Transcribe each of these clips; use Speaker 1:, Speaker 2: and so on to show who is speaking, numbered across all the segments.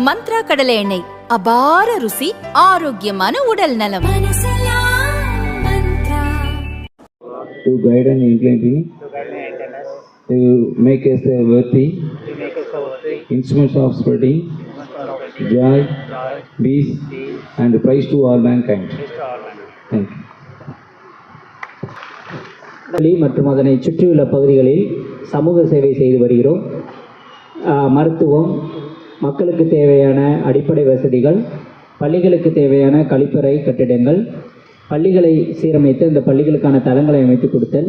Speaker 1: மந்த்ரா கடலை எண்ணெய், அபார ருசி, ஆரோக்கியமான உடல் நலம்.
Speaker 2: To guide and enlighten, to make us worthy instruments of spreading joy, peace, and praise to all mankind. Thank you.
Speaker 3: மற்றும் அதனை சுற்றியுள்ள பகுதிகளில் சமூக சேவை செய்து வருகிறோம். மருத்துவம், மக்களுக்கு தேவையான அடிப்படை வசதிகள், பள்ளிகளுக்கு தேவையான கழிப்பறை கட்டிடங்கள், பள்ளிகளை சீரமைத்து அந்த பள்ளிகளுக்கான தளங்களை அமைத்து கொடுத்தல்,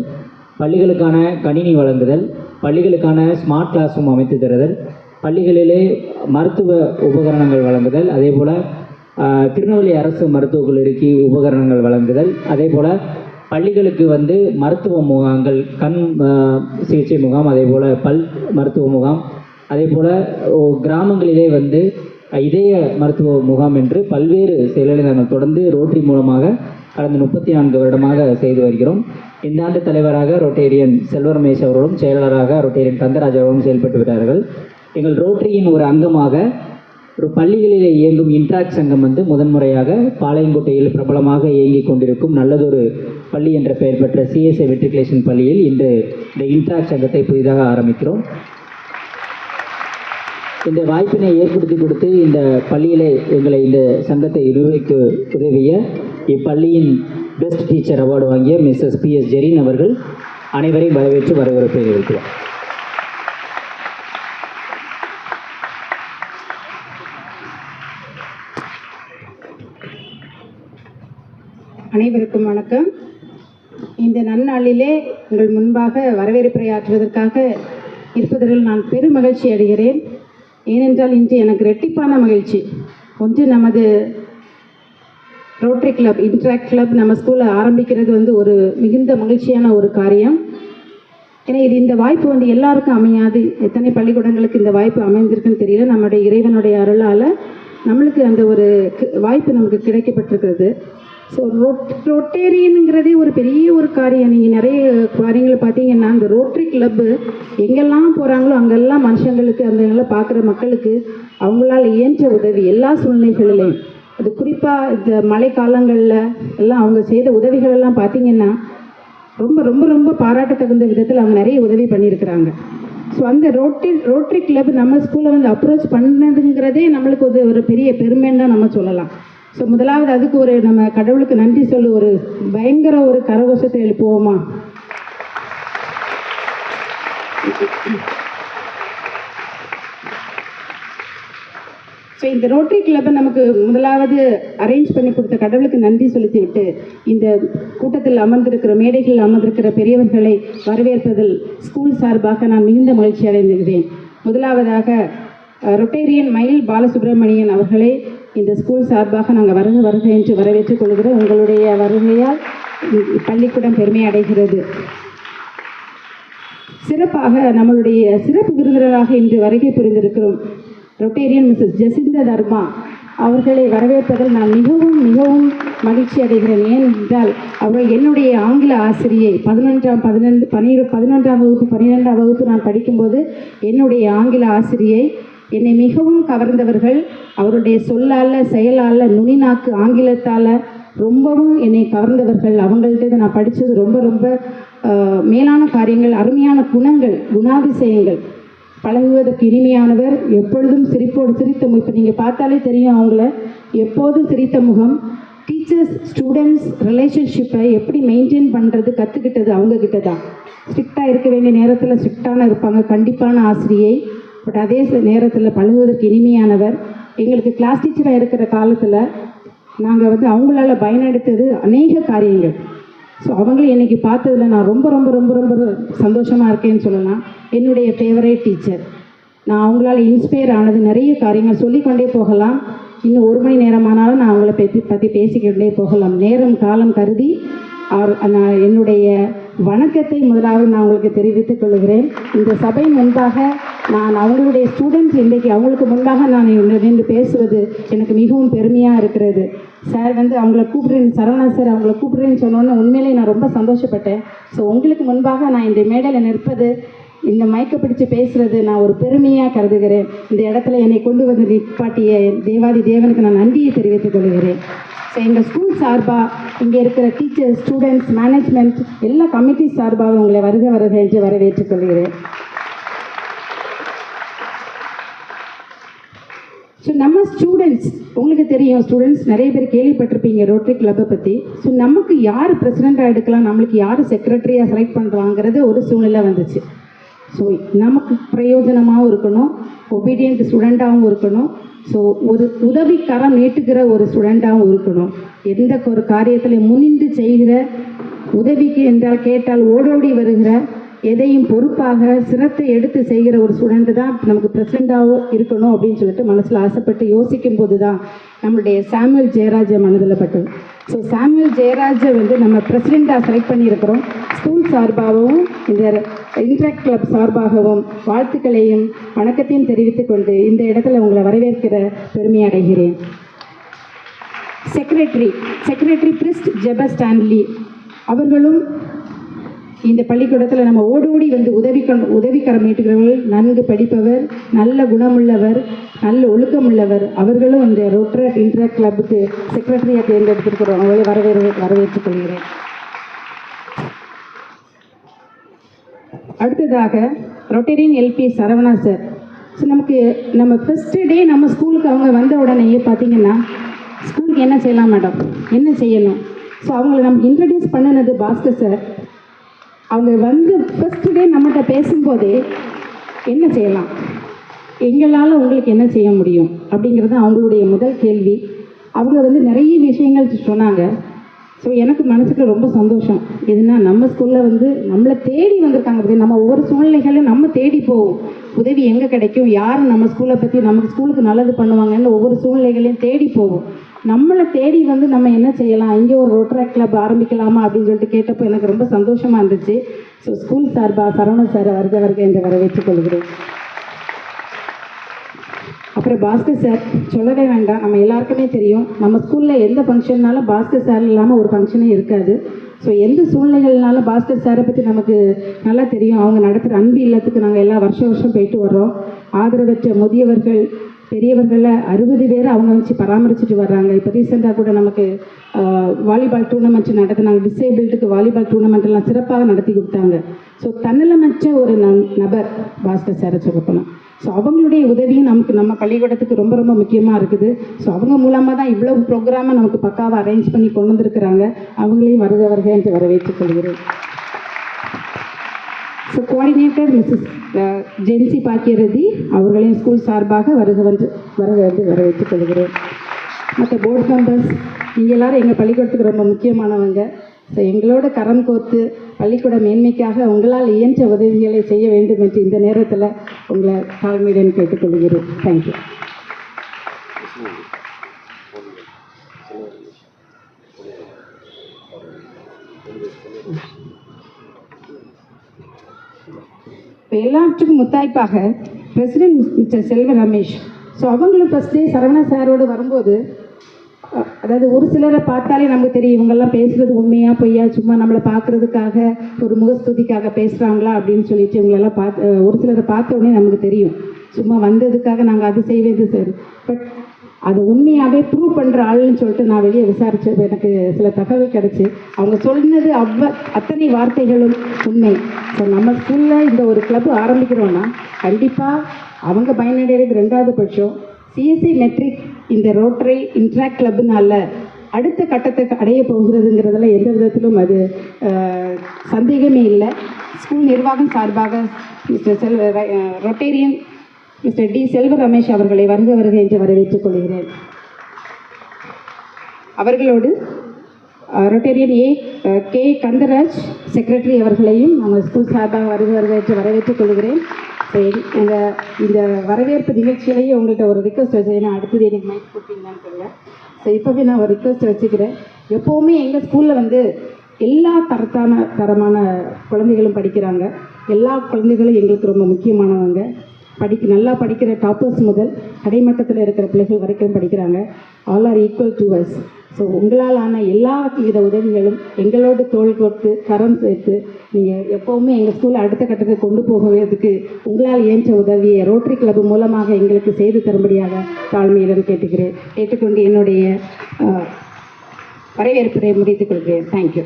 Speaker 3: பள்ளிகளுக்கான கணினி வழங்குதல், பள்ளிகளுக்கான ஸ்மார்ட் கிளாஸ் ரூம் அமைத்து தருதல், பள்ளிகளிலே மருத்துவ உபகரணங்கள் வழங்குதல், அதே போல் திருநெல்வேலி அரசு மருத்துவக் கல்லூரிக்கு உபகரணங்கள் வழங்குதல், அதே போல் பள்ளிகளுக்கு மருத்துவ முகாம்கள், கண் சிகிச்சை முகாம், அதே போல் பல் மருத்துவ முகாம், அதே போல் கிராமங்களிலே இதய மருத்துவ முகாம் என்று பல்வேறு செயல்களை நாங்கள் தொடர்ந்து ரோட்டரி மூலமாக கடந்த 34 வருடமாக செய்து வருகிறோம். இந்த ஆண்டு தலைவராக ரோட்டேரியன் செல்வரமேஷ் அவர்களும், செயலாளராக ரோட்டேரியன் கந்தராஜ் அவர்களும் செயல்பட்டு விட்டார்கள். எங்கள் ரோட்டரியின் ஒரு அங்கமாக ஒரு பள்ளிகளிலே இயங்கும் இன்ட்ராக்ட் சங்கம் முதன்முறையாக பாளையங்கோட்டையில் பிரபலமாக இயங்கிக் கொண்டிருக்கும் நல்லதொரு பள்ளி என்ற பெயர் பெற்ற CSI மெட்ரிகுலேஷன் பள்ளியில் இன்று இந்த இன்ட்ராக்ட் சங்கத்தை புதிதாக ஆரம்பிக்கிறோம். இந்த வாய்ப்பினை ஏற்படுத்தி கொடுத்து இந்த பள்ளியிலே எங்களை இந்த சங்கத்தை நிர்வகிக்க உதவிய இப்பள்ளியின் பெஸ்ட் டீச்சர் அவார்டு வாங்கிய மிஸ்ஸஸ் PS ஜெரின் அவர்கள் அனைவரையும் வரவேற்று வரவேற்பை இருக்கிறோம்.
Speaker 4: அனைவருக்கும் வணக்கம். இந்த நன்னாளிலே உங்கள் முன்பாக வரவேற்புரையாற்றுவதற்காக இருப்பதில் நான் பெரும் மகிழ்ச்சி அடைகிறேன். ஏனென்றால் இன்று எனக்கு இரட்டிப்பான மகிழ்ச்சி. ஒன்று, நமது ரோட்டரி கிளப், இன்ட்ராக்ட் கிளப் நம்ம ஸ்கூலில் ஆரம்பிக்கிறது ஒரு மிகுந்த மகிழ்ச்சியான ஒரு காரியம். ஏன்னா இந்த வாய்ப்பு எல்லாருக்கும் அமையாது. எத்தனை பள்ளிக்கூடங்களுக்கு இந்த வாய்ப்பு அமைந்திருக்குன்னு தெரியல. நம்முடைய இறைவனுடைய அருளால் நம்மளுக்கு அந்த ஒரு வாய்ப்பு நமக்கு கிடைக்கப்பட்டிருக்கிறது. ஸோ ரோட்டேரியனுங்கிறதே ஒரு பெரிய ஒரு காரியம். நீங்கள் நிறைய காரியங்களை பார்த்தீங்கன்னா அந்த ரோட்டரி கிளப்பு எங்கெல்லாம் போகிறாங்களோ அங்கெல்லாம் மனுஷங்களுக்கு அந்த பார்க்குற மக்களுக்கு அவங்களால இயன்ற உதவி எல்லா சூழ்நிலைகளிலையும், அது குறிப்பாக இந்த மழை காலங்களில் எல்லாம் அவங்க செய்த உதவிகள் எல்லாம் பார்த்தீங்கன்னா ரொம்ப ரொம்ப ரொம்ப பாராட்ட தகுந்த விதத்தில் அவங்க நிறைய உதவி பண்ணியிருக்கிறாங்க. ஸோ அந்த ரோட்டரி கிளப் நம்ம ஸ்கூலில் அப்ரோச் பண்ணதுங்கிறதே நம்மளுக்கு ஒரு பெரிய பெருமைன்னு தான் நம்ம சொல்லலாம். ஸோ முதலாவது அதுக்கு நம்ம கடவுளுக்கு நன்றி சொல்லி ஒரு பயங்கர ஒரு கரகோஷத்தை எழுப்புவோமா? ஸோ இந்த ரோட்டரி கிளப்பை நமக்கு முதலாவது அரேஞ்ச் பண்ணி கொடுத்த கடவுளுக்கு நன்றி செலுத்தி விட்டு இந்த கூட்டத்தில் அமர்ந்திருக்கிற, மேடைகளில் அமர்ந்திருக்கிற பெரியவர்களை வரவேற்பதில் ஸ்கூல் சார்பாக நான் மிகுந்த மகிழ்ச்சி அடைந்திருக்கிறேன். முதலாவதாக ரொட்டேரியன் மயில் பாலசுப்ரமணியன் அவர்களை இந்த ஸ்கூல் சார்பாக நாங்கள் வருக என்று வரவேற்றுக் கொள்கிறோம். உங்களுடைய வருகையால் பள்ளிக்கூடம் பெருமை அடைகிறது. சிறப்பாக நம்மளுடைய சிறப்பு விருந்தினராக இன்று வருகை புரிந்திருக்கிறோம் ரொட்டேரியன் மிஸ்ஸஸ் ஜெசிந்தா தர்மா அவர்களை வரவேற்பதில் நான் மிகவும் மிகவும் மகிழ்ச்சி அடைகிறேன். ஏனென்றால் அவர்கள் என்னுடைய ஆங்கில ஆசிரியை. 11ஆம் வகுப்பு 12ஆம் வகுப்பு நான் படிக்கும்போது என்னுடைய ஆங்கில ஆசிரியை. என்னை மிகவும் கவர்ந்தவர்கள். அவருடைய சொல்லால், செயலால், நுனிநாக்கு ஆங்கிலத்தால் ரொம்பவும் என்னை கவர்ந்தவர்கள். அவங்கள்ட்ட நான் படித்தது ரொம்ப ரொம்ப மேலான காரியங்கள், அருமையான குணங்கள், குணாதிசயங்கள். பழகுவதற்கு இனிமையானவர், எப்பொழுதும் சிரிப்போடு சிரித்த முகம். இப்போ நீங்கள் பார்த்தாலே தெரியும் அவங்கள, எப்போதும் சிரித்த முகம். டீச்சர்ஸ் ஸ்டூடெண்ட்ஸ் ரிலேஷன்ஷிப்பை எப்படி மெயின்டைன் பண்ணுறது கற்றுக்கிட்டது அவங்கக்கிட்ட தான். ஸ்ட்ரிக்டாக இருக்க வேண்டிய நேரத்தில் ஸ்ட்ரிக்டான இருப்பாங்க, கண்டிப்பான ஆசிரியை. பட் அதே நேரத்தில் பழகுவதற்கு இனிமையானவர். எங்களுக்கு கிளாஸ் டீச்சராக இருக்கிற காலத்தில் நாங்கள் அவங்களால பயனடைத்தது அநேக காரியங்கள். ஸோ அவங்களும் என்னைக்கு பார்த்ததில் நான் ரொம்ப ரொம்ப ரொம்ப ரொம்ப சந்தோஷமாக இருக்கேன்னு சொல்லலாம். என்னுடைய ஃபேவரேட் டீச்சர். நான் அவங்களால இன்ஸ்பயர் ஆனது நிறைய காரியங்கள் சொல்லிக்கொண்டே போகலாம். இன்னும் 1 மணி நேரமானாலும் நான் அவங்கள பற்றி பேசிக்கிட்டே போகலாம். நேரம் காலம் கருதி நான் என்னுடைய வணக்கத்தை முதலாவது நான் உங்களுக்கு தெரிவித்துக் கொள்கிறேன். இந்த சபை முன்பாக நான் அவங்களுடைய ஸ்டூடெண்ட்ஸ் இன்றைக்கு அவங்களுக்கு முன்பாக நான் நின்று பேசுவது எனக்கு மிகவும் பெருமையாக இருக்கிறது. சார் அவங்கள கூப்பிடுறேன், சரவணா சார் அவங்கள கூப்பிடுறேன்னு சொன்னோன்னே உண்மையிலே நான் ரொம்ப சந்தோஷப்பட்டேன். ஸோ உங்களுக்கு முன்பாக நான் இந்த மேடையில் நிற்பது இந்த மைக்கை பிடிச்சு பேசுறது நான் ஒரு பெருமையாக கருதுகிறேன். இந்த இடத்துல என்னை கொண்டு வந்து நிப்பாட்டிய தேவாதி தேவனுக்கு நான் நன்றியை தெரிவித்துக் கொள்கிறேன். ஸோ எங்கள் ஸ்கூல் சார்பாக இங்கே இருக்கிற டீச்சர்ஸ், ஸ்டூடெண்ட்ஸ், மேனேஜ்மெண்ட் எல்லா கமிட்டி சார்பாக உங்களை வருக என்று வரவேற்றுக் கொள்கிறேன். ஸோ நம்ம ஸ்டூடெண்ட்ஸ், உங்களுக்கு தெரியும் ஸ்டூடெண்ட்ஸ் நிறைய பேர் கேள்விப்பட்டிருப்பீங்க ரோட்டரி கிளப்பை பற்றி. ஸோ நமக்கு யார் பிரசிடெண்ட்டாக எடுக்கலாம், நம்மளுக்கு யார் செக்ரட்டரியாக செலக்ட் பண்ணுறாங்கிறது ஒரு சூழ்நிலை வந்துச்சு. ஸோ நமக்கு பிரயோஜனமாகவும் இருக்கணும், ஒபீடியன்ட் ஸ்டூடெண்ட்டாகவும் இருக்கணும், ஸோ ஒரு உதவிக்கரம் நீட்டுகிற ஒரு ஸ்டூடெண்ட்டாகவும் இருக்கணும். எந்த ஒரு காரியத்தில் முன்னின்று செய்கிற, உதவிக்கு என்றால் கேட்டால் ஓடோடி வருகிற, எதையும் பொறுப்பாக சிரத்தை எடுத்து செய்கிற ஒரு ஸ்டூடெண்ட்டு தான் நமக்கு பிரசிடெண்ட்டாகவும் இருக்கணும் அப்படின்னு சொல்லிட்டு மனசில் ஆசைப்பட்டு யோசிக்கும் போது தான் நம்மளுடைய சாமுவேல் ஜெயராஜை மனதில் பட்டது. ஸோ சாமுவேல் ஜெயராஜை நம்ம பிரசிடெண்ட்டாக செலக்ட் பண்ணியிருக்கிறோம். ஸ்கூல் சார்பாகவும் இந்த இன்ட்ராக்ட் கிளப் சார்பாகவும் வாழ்த்துக்களையும் வணக்கத்தையும் தெரிவித்துக் கொண்டு இந்த இடத்துல உங்களை வரவேற்கிற பெருமை அடைகிறேன். செக்ரட்டரி பிரிஸ்ட் ஜெப ஸ்டான்லி அவர்களும் இந்த பள்ளிக்கூடத்தில் நம்ம ஓடோடி உதவிக்கரம் நீட்டுகிறவர்கள், நன்கு படிப்பவர், நல்ல குணமுள்ளவர், நல்ல ஒழுக்கமுள்ளவர். அவர்களும் இந்த ரோட்டரி இன்ட்ராக்ட் கிளப்புக்கு செக்ரட்டரியாக தேர்ந்தெடுத்திருக்கிறோம். அவர்களை வரவேற்றுக் கொள்கிறேன். அடுத்ததாக Rotarian LP Saravana sir. So நம்ம ஃபஸ்ட்டு டே நம்ம ஸ்கூலுக்கு அவங்க வந்த உடனேயே பார்த்தீங்கன்னா ஸ்கூலுக்கு என்ன செய்யலாம் மேடம், என்ன செய்யணும், ஸோ அவங்களை நமக்கு இன்ட்ரடியூஸ் பண்ணினது பாஸ்கர் சார். அவங்க ஃபஸ்ட்டு டே நம்மகிட்ட பேசும்போதே என்ன செய்யலாம், எங்களால் உங்களுக்கு என்ன செய்ய முடியும் அப்படிங்கிறது அவங்களுடைய முதல் கேள்வி. அவங்க நிறைய விஷயங்கள் சொன்னாங்க. ஸோ எனக்கு மனசுக்கு ரொம்ப சந்தோஷம். இதுனா நம்ம ஸ்கூலில் நம்மளை தேடி வந்திருக்காங்க. நம்ம ஒவ்வொரு சூழ்நிலைகளையும் நம்ம தேடி போவோம், உதவி எங்கே கிடைக்கும், யார் நம்ம ஸ்கூலை பற்றி நமக்கு ஸ்கூலுக்கு நல்லது பண்ணுவாங்கன்னு ஒவ்வொரு சூழ்நிலைகளையும் தேடி போவோம். நம்மளை தேடி நம்ம என்ன செய்யலாம், இங்கே ஒரு ரோட்டரி கிளப் ஆரம்பிக்கலாமா அப்படின்னு சொல்லிட்டு கேட்டப்போ எனக்கு ரொம்ப சந்தோஷமாக இருந்துச்சு. ஸோ ஸ்கூல் சார்பாக சரவணன் சாரை வருக என்று வரவேற்றுக் கொள்கிறேன். அப்புறம் பாஸ்கர் சார் சொல்லவே வேண்டாம், நம்ம எல்லாருக்குமே தெரியும் நம்ம ஸ்கூலில் எந்த ஃபங்க்ஷன்னாலும் பாஸ்கர் சார் இல்லாமல் ஒரு ஃபங்க்ஷனே இருக்காது. ஸோ எந்த சூழ்நிலைகள்னாலும் பாஸ்கர் சாரை பற்றி நமக்கு நல்லா தெரியும். அவங்க நடத்துகிற அன்பு இல்லத்துக்கு நாங்கள் எல்லா வருஷம் போயிட்டு வர்றோம். ஆதரவற்ற முதியவர்கள், பெரியவர்களில் 60 பேர் அவங்க வச்சு பராமரிச்சுட்டு வர்றாங்க. இப்போ ரீசெண்டாக கூட நமக்கு வாலிபால் டூர்னமெண்ட் நடத்தினாங்க. டிசேபிள்டுக்கு வாலிபால் டூர்னமெண்ட் எல்லாம் சிறப்பாக நடத்தி கொடுத்தாங்க. ஸோ தன்னலமற்ற ஒரு நபர் பாஸ்கர் சாரை சொல்லப்போனால். ஸோ அவங்களுடைய உதவியும் நம்ம பள்ளிக்கூடத்துக்கு ரொம்ப ரொம்ப முக்கியமாக இருக்குது. ஸோ அவங்க மூலமாக தான் இவ்வளவு ப்ரோக்ராமை நமக்கு பக்காவாக அரேஞ்ச் பண்ணி கொண்டு வந்திருக்கிறாங்க. அவங்களையும் வருக என்று வரவேற்றுக் கொள்கிறேன். ஸோ கோஆர்டினேட்டர் மிஸ்ஸஸ் ஜென்சி பாக்கியரதி அவர்களையும் ஸ்கூல் சார்பாக வருக என்று வரவேற்றுக் கொள்கிறேன். மற்ற போர்டு மெம்பர்ஸ், நீங்கள் எல்லோரும் எங்கள் பள்ளிக்கூடத்துக்கு ரொம்ப முக்கியமானவங்க. ஸோ எங்களோட கரம் கோர்த்து பள்ளிக்கூட மேன்மைக்காக உங்களால் இயன்ற உதவிகளை செய்ய வேண்டும் என்று இந்த நேரத்தில் உங்களை தாழ்மையுடன் கேட்டுக்கொள்கிறேன். தேங்க்யூ. இப்போ எல்லாத்துக்கும் முத்தாய்ப்பாக பிரசிடென்ட் மிஸ்டர் செல்வ ரமேஷ். ஸோ அவங்களும் ஃபஸ்ட்டே சரவணா சாரோடு வரும்போது, அதாவது ஒரு சிலரை பார்த்தாலே நமக்கு தெரியும் இவங்கெல்லாம் பேசுகிறது உண்மையா பொய்யா, சும்மா நம்மளை பார்க்குறதுக்காக ஒரு முகஸ்துதிக்காக பேசுகிறாங்களா அப்படின்னு சொல்லிட்டு இவங்களெல்லாம் ஒரு சிலரை பார்த்த உடனே நமக்கு தெரியும் சும்மா வந்ததுக்காக நாங்கள் அது செய்வது சரி. பட் அதை உண்மையாகவே ப்ரூவ் பண்ணுற ஆளுன்னு சொல்லிட்டு நான் வெளியே விசாரித்தது எனக்கு சில தகவல் கிடச்சி. அவங்க சொன்னது அத்தனை வார்த்தைகளும் உண்மை. ஸோ நம்ம ஸ்கூலில் இந்த ஒரு கிளப் ஆரம்பிக்கிறோன்னா கண்டிப்பாக அவங்க பயனடைகிறது 2வது பட்சம். சிஎஸ்சி மெட்ரிக் இந்த ரோட்டரி இன்ட்ராக்ட் கிளப்னால அடுத்த கட்டத்தை அடைய போகிறதுங்கிறதுல எந்த விதத்திலும் அது சந்தேகமே இல்லை. ஸ்கூல் நிர்வாகம் சார்பாக மிஸ்டர் ரொட்டேரியன் மிஸ்டர் டி செல்வ ரமேஷ் அவர்களை வருக என்று வரவேற்றுக் கொள்கிறேன். அவர்களோடு ரொட்டேரியன் கே கந்தராஜ் செக்ரட்டரி அவர்களையும் நம்ம ஸ்கூல் சார்பாக வருக என்று வரவேற்றுக் கொள்கிறேன். இந்த வரவேற்பு நிகழ்ச்சியிலேயே உங்கள்கிட்ட ஒரு ரிக்வஸ்ட் வச்சுக்கிறேன். அடுத்தது எனக்கு மைக் கொடுப்பீங்களான்னு தெரியல. ஸோ இப்போவே நான் ஒரு ரிக்வஸ்ட் வச்சுக்கிறேன். எப்போவுமே எங்கள் ஸ்கூலில் எல்லா தரமான குழந்தைகளும் படிக்கிறாங்க. எல்லா குழந்தைகளும் எங்களுக்கு ரொம்ப முக்கியமானவங்க. நல்லா படிக்கிற டாப்பர்ஸ் முதல் கடைமட்டத்தில் இருக்கிற பிள்ளைகள் வரைக்கும் படிக்கிறாங்க. All are equal to us. So உங்களால் ஆன எல்லா வித உதவிகளும் எங்களோடு தோள் கொடுத்து கரம் சேர்த்து நீங்கள் எப்போவுமே எங்கள் ஸ்கூலை அடுத்த கட்டத்துக்கு கொண்டு போகிறதுக்கு உங்களால் இயன்ற உதவியை ரோட்டரி கிளப் மூலமாக எங்களுக்கு செய்து தரும்படியாக தாழ்மையிடம் கேட்டுக்கொண்டு என்னுடைய வரவேற்புரை முடித்துக் கொள்கிறேன். Thank you.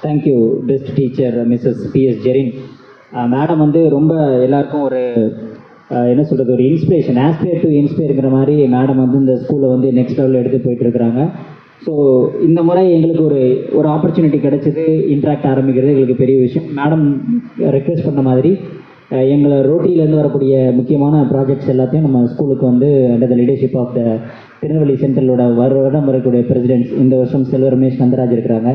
Speaker 3: Thank you best teacher Mrs PS Jerin madam. வந்து ரொம்ப எல்லாருக்கும் ஒரு என்ன சொல்கிறது, ஒரு இன்ஸ்பிரேஷன், ஆஸ்பிரேட் டு இன்ஸ்பயருங்கிற மாதிரி மேடம் வந்து இந்த ஸ்கூலை வந்து நெக்ஸ்ட் லெவலில் எடுத்து போயிட்டுருக்குறாங்க. ஸோ இந்த முறை எங்களுக்கு ஒரு ஆப்பர்ச்சுனிட்டி கிடச்சிது, இன்ட்ராக்ட் ஆரம்பிக்கிறது எங்களுக்கு பெரிய விஷயம். மேடம் ரெக்வெஸ்ட் பண்ண மாதிரி எங்களை ரோட்டரியிலேருந்து வரக்கூடிய முக்கியமான ப்ராஜெக்ட்ஸ் எல்லாத்தையும் நம்ம ஸ்கூலுக்கு வந்து under the leadership of the Tirunelveli சென்ட்ரலோட வருடம் வரக்கூடிய பிரசிடென்ட்ஸ் இந்த வருஷம் செல்வ ரமேஷ் நந்தராஜ் இருக்கிறாங்க.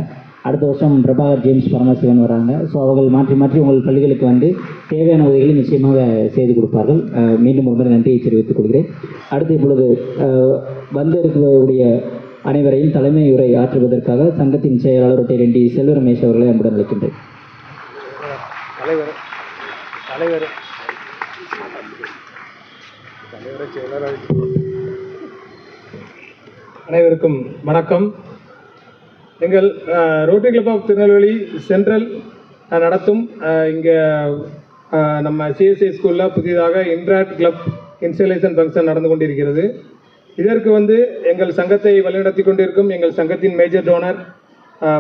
Speaker 3: அடுத்த வருஷம் பிரபாகர் ஜேம்ஸ் பரமசிவன் வராங்க. ஸோ அவர்கள் மாற்றி மாற்றி உங்கள் பள்ளிகளுக்கு வந்து தேவையான உதவிகளை நிச்சயமாக செய்து கொடுப்பார்கள். மீண்டும் ஒரு முறை நன்றியை தெரிவித்துக் கொள்கிறேன். அடுத்து இப்பொழுது வந்து இருக்கக்கூடிய அனைவரையும் தலைமை உரை ஆற்றுவதற்காக சங்கத்தின் செயலாளர் ரொட்டேரியன் டி செல்வ ரமேஷ் அவர்களை அன்புடன் அழைக்கின்றேன்.
Speaker 5: அனைவருக்கும் வணக்கம். எங்கள் Rotary club of Tirunelveli central நடத்தும் இங்கே நம்ம சிஎஸ்ஐ ஸ்கூலில் புதிதாக இன்ட்ராக்ட் கிளப் இன்ஸ்டலேஷன் ஃபங்க்ஷன் நடந்து கொண்டிருக்கிறது. இதற்கு வந்து எங்கள் சங்கத்தை வழிநடத்தி கொண்டிருக்கும் எங்கள் சங்கத்தின் major donor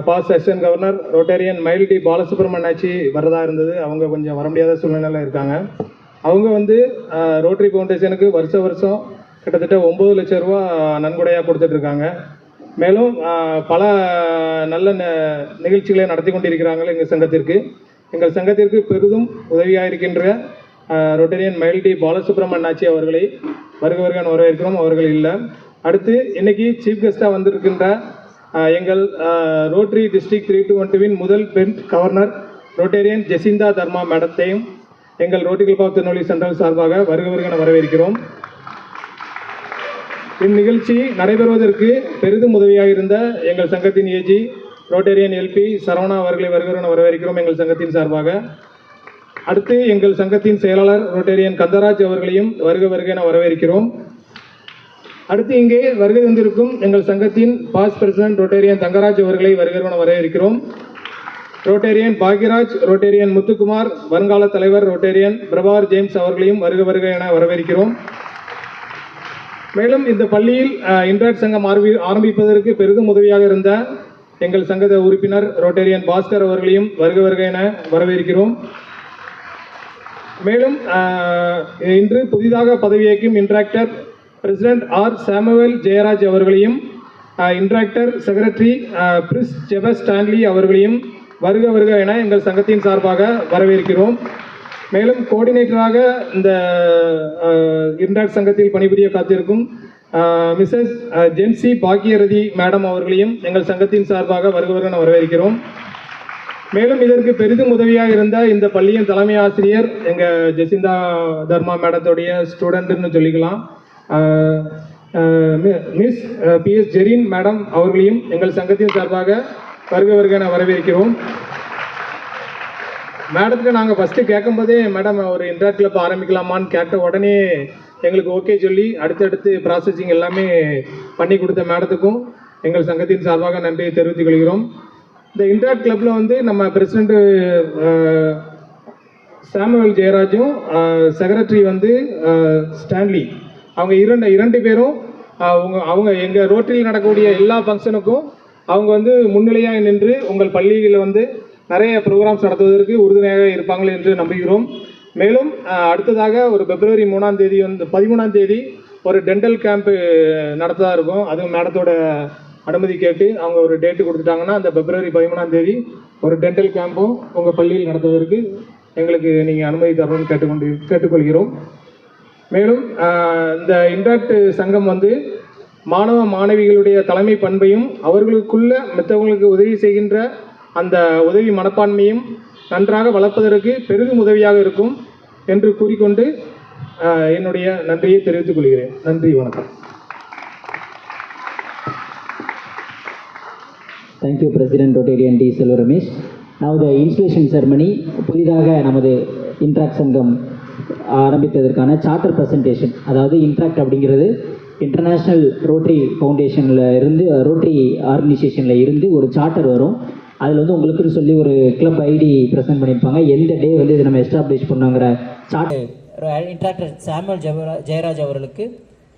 Speaker 5: past session governor Rotarian Mayil D பாலசுப்ரமணியாச்சி வரதா இருந்தது. அவங்க கொஞ்சம் வர முடியாத சூழ்நிலையில் இருக்காங்க. அவங்க வந்து ரோட்டரி ஃபவுண்டேஷனுக்கு வருஷம் கிட்டத்தட்ட 9 லட்சம் ரூபா நன்கொடையாக கொடுத்துட்ருக்காங்க. மேலும் பல நல்ல நிகழ்ச்சிகளை நடத்தி கொண்டிருக்கிறாங்க. எங்கள் சங்கத்திற்கு பெரிதும் உதவியாக இருக்கின்ற ரொட்டேரியன் மயில் டி பாலசுப்ரமணியாச்சி அவர்களை வருக வரவேற்கிறோம். அவர்கள் இல்லை. அடுத்து இன்னைக்கு சீஃப் கெஸ்டாக வந்திருக்கின்ற எங்கள் ரோட்டரி டிஸ்ட்ரிக்ட் 3-2-1-2வின் முதல் பெண் கவர்னர் ரொட்டேரியன் ஜெசிந்தா தர்மா மேடத்தையும் எங்கள் Rotary club of Tirunelveli central சார்பாக வருக வரவேற்கிறோம். இந்நிகழ்ச்சி நடைபெறுவதற்கு பெரிதும் உதவியாக இருந்த எங்கள் சங்கத்தின் ஏஜி ரோட்டேரியன் எல்பி சரவணா அவர்களை வருக வரவேற்கிறோம் எங்கள் சங்கத்தின் சார்பாக. அடுத்து எங்கள் சங்கத்தின் செயலாளர் ரோட்டேரியன் கந்தராஜ் அவர்களையும் வருக என வரவேற்கிறோம். அடுத்து இங்கே வருகை வந்திருக்கும் எங்கள் சங்கத்தின் பாஸ் பிரசிடென்ட் ரோட்டேரியன் தங்கராஜ் அவர்களை வருக என வரவேற்கிறோம். ரோட்டேரியன் பாக்யராஜ், ரோட்டேரியன் முத்துக்குமார், வருங்கால தலைவர் ரோட்டேரியன் பிரபாகர் ஜேம்ஸ் அவர்களையும் வருக என வரவேற்கிறோம். மேலும் இந்த பள்ளியில் இன்ட்ராக்ட் சங்கம் ஆரம்பிப்பதற்கு பெரிதும் உதவியாக இருந்த எங்கள் சங்க உறுப்பினர் ரோட்டேரியன் பாஸ்கர் அவர்களையும் வருக என வரவேற்கிறோம். மேலும் இன்று புதிதாக பதவியேற்கும் இன்ட்ராக்டர் பிரசிடென்ட் ஆர் சாமுவேல் ஜெயராஜ் அவர்களையும் இன்ட்ராக்டர் செக்ரட்டரி பிரிஸ் ஜெபஸ் ஸ்டான்லி அவர்களையும் வருக என எங்கள் சங்கத்தின் சார்பாக வரவேற்கிறோம். மேலும் கோஆர்டினேட்டராக இந்த இன்ட்ராக்ட் சங்கத்தில் பணிபுரிய காத்திருக்கும் மிஸ்ஸஸ் ஜென்சி பாக்கியரதி மேடம் அவர்களையும் எங்கள் சங்கத்தின் சார்பாக வருக என வரவேற்கிறோம். மேலும் இதற்கு பெரிதும் உதவியாக இருந்த இந்த பள்ளியின் தலைமை ஆசிரியர் எங்கள் ஜெசிந்தா தர்மா மேடத்துடைய ஸ்டூடெண்ட்னு சொல்லிக்கலாம், மிஸ் பிஎஸ் ஜெரின் மேடம் அவர்களையும் எங்கள் சங்கத்தின் சார்பாக வருக என வரவேற்கிறோம். மேடத்துக்கு நாங்கள் ஃபஸ்ட்டு கேட்கும்போதே மேடம் ஒரு இன்ட்ராக்ட் கிளப் ஆரம்பிக்கலாமான்னு கேட்ட உடனே எங்களுக்கு ஓகே சொல்லி அடுத்தடுத்து ப்ராசஸிங் எல்லாமே பண்ணி கொடுத்த மேடத்துக்கும் எங்கள் சங்கத்தின் சார்பாக நன்றியை தெரிவித்துக் கொள்கிறோம். இந்த இன்ட்ராக்ட் கிளப்பில் வந்து நம்ம பிரசிடென்ட்டு சாமுவேல் ஜெயராஜும் செக்ரட்டரி வந்து ஸ்டான்லி, அவங்க இரண்டு பேரும் அவங்க எங்கள் ரோட்டரியில் நடக்கக்கூடிய எல்லா ஃபங்க்ஷனுக்கும் அவங்க வந்து முன்னிலையாக நின்று உங்கள் பள்ளியில் வந்து நிறைய ப்ரோக்ராம்ஸ் நடத்துவதற்கு உறுதுணையாக இருப்பார்கள் என்று நம்புகிறோம். மேலும் அடுத்ததாக ஒரு பிப்ரவரி 3ஆம் தேதி வந்து 13ஆம் தேதி ஒரு டென்டல் கேம்ப்பு நடத்ததாக இருக்கும். அதுவும் மேடத்தோட அனுமதி கேட்டு அவங்க ஒரு டேட்டு கொடுத்துட்டாங்கன்னா அந்த பிப்ரவரி 13ஆம் தேதி ஒரு டென்டல் கேம்பும் உங்கள் பள்ளியில் நடத்துவதற்கு எங்களுக்கு நீங்கள் அனுமதி தரணும்னு கேட்டுக்கொள்கிறோம். மேலும் இந்த இன்ட்ராக்ட் சங்கம் வந்து மாணவ மாணவிகளுடைய தலைமை பண்பையும் அவர்களுக்குள்ள மற்றவங்களுக்கு உதவி செய்கின்ற அந்த உதவி மனப்பான்மையும் நன்றாக வளர்ப்பதற்கு பெரிதும் உதவியாக இருக்கும் என்று கூறிக்கொண்டு என்னுடைய நன்றியை தெரிவித்துக் கொள்கிறேன். நன்றி, வணக்கம்.
Speaker 3: தேங்க்யூ பிரசிடென்ட் ரொட்டேரியன் டி செல்வ Ramesh. Now the inspiration ceremony. புதிதாக நமது இன்ட்ராக்ட் சங்கம் ஆரம்பித்ததற்கான சார்ட்டர் ப்ரெசன்டேஷன். அதாவது இன்ட்ராக்ட் அப்படிங்கிறது இன்டர்நேஷ்னல் ரோட்டரி ஃபவுண்டேஷனில் இருந்து ரோட்டரி ஆர்கனைசேஷனில் இருந்து ஒரு சார்ட்டர் வரும். அதில் வந்து உங்களுக்குன்னு சொல்லி ஒரு கிளப் ஐடி ப்ரெசென்ட் பண்ணியிருப்பாங்க. எந்த டே வந்து இதை நம்ம எஸ்டாப்ளிஷ் பண்ணோங்கிற சார்ட்டர்.
Speaker 6: இன்ட்ராக்டர் சாமுவல் ஜெயராஜ் அவர்களுக்கு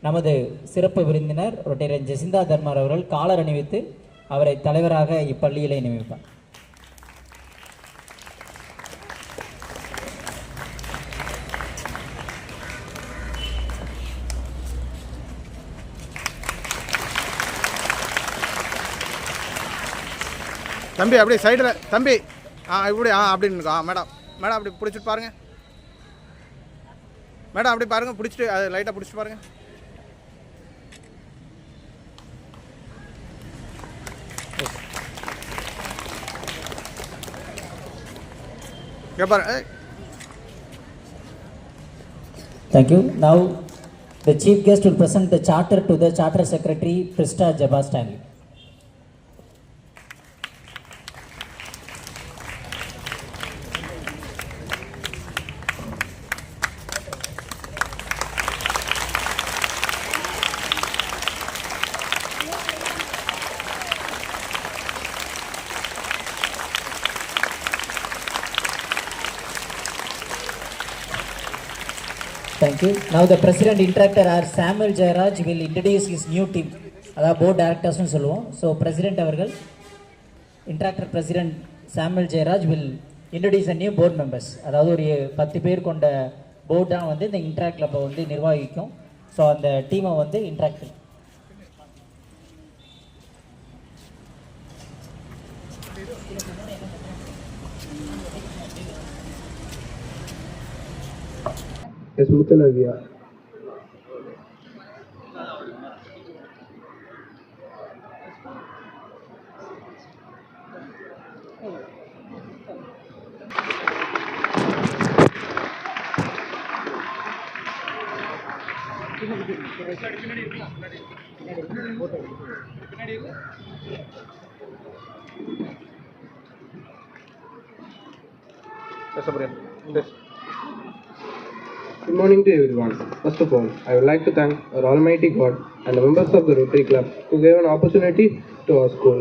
Speaker 6: நமது சிறப்பு விருந்தினர் ரொட்டேரியன் ஜெசிந்தா தர்மார் அவர்கள் காலர் அணிவித்து அவரை தலைவராக இப்பள்ளியிலே நியமிப்பார்.
Speaker 7: தம்பி அப்படியே சைடில் தம்பி இப்படி அப்படின்னு மேடம் மேடம் அப்படி பிடிச்சிட்டு பாருங்கள் மேடம் அப்படி பாருங்கள் பிடிச்சிட்டு அது லைட்டாக பிடிச்சிட்டு பாருங்கள்.
Speaker 6: Thank you. Now the chief guest will present the charter to the charter secretary Krista Jabba Stanley. Thank you. Now the president interactor R. Samuel Jairaj will introduce his new team. அதாவது board டைரக்டர்ஸ்னு சொல்லுவோம். So president அவர்கள் interactor president Samuel Jayaraj will introduce a new board members. அதாவது ஒரு 10 பேர் கொண்ட board தான் வந்து இந்த இன்ட்ராக்ட் கிளப்பை வந்து நிர்வகிக்கும். ஸோ அந்த டீமை வந்து interact
Speaker 5: Yes, Muthalavia. Good morning to everyone. First of all, I would like to thank our Almighty God and the members of the Rotary Club who gave an opportunity to our school.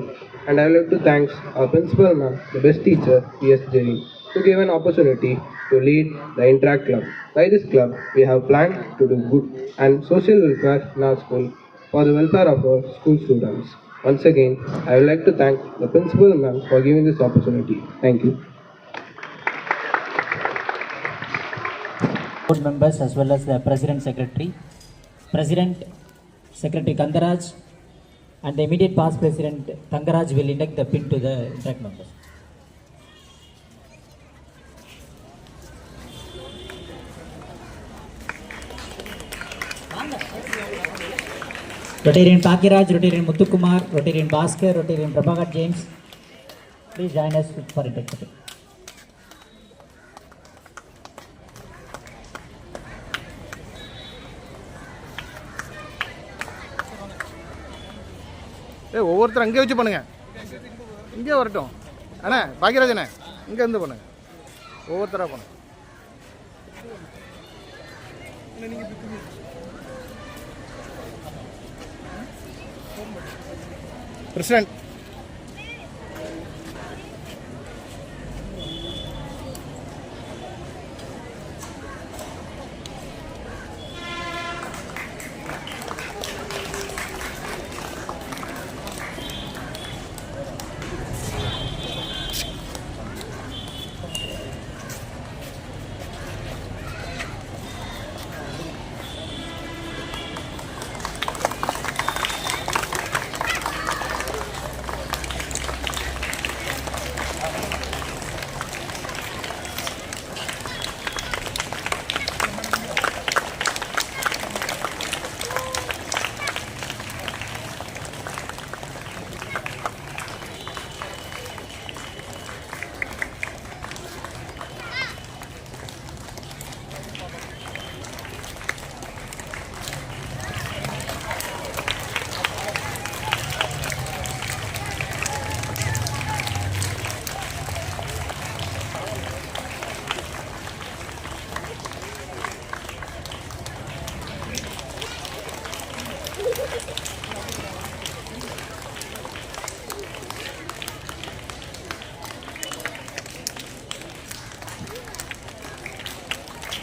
Speaker 5: And I would like to thank our principal ma'am, the best teacher, P.S. Jerry, who gave an opportunity to lead the Interact Club. By this club, we have planned to do good and social welfare in our school for the welfare of our school students. Once again, I would like to thank the principal ma'am for giving this opportunity. Thank you.
Speaker 6: board members as well as the president secretary Kandaraj and the immediate past president Tangaraj will induct the pin to the interact members. Rotarian Pakiraj, Rotarian Muthukumar, Rotarian Bhaskar, Rotarian Prabhakar James, please join us for induct the pin.
Speaker 7: ஒவ்வொருத்தரும் அங்கே வச்சு பண்ணுங்க, இங்கே வரட்டும் அண்ணா பாக்கியராஜண்ணே, இங்கே இருந்து பண்ணுங்க, ஒவ்வொருத்தராக பண்ணுங்க. President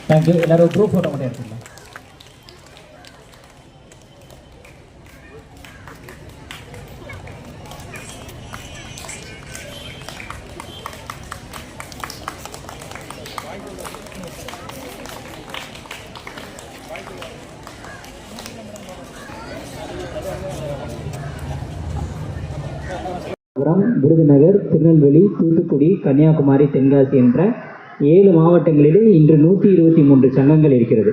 Speaker 3: thank you. எல்லாரும் குரூப் ஃபோட்டோ மட்டும் எடுத்துக்கலாம். விருதுநகர், திருநெல்வேலி, தூத்துக்குடி, கன்னியாகுமரி, தென்காசி என்ற 7 மாவட்டங்களிலே இன்று 123 சங்கங்கள் இருக்கிறது.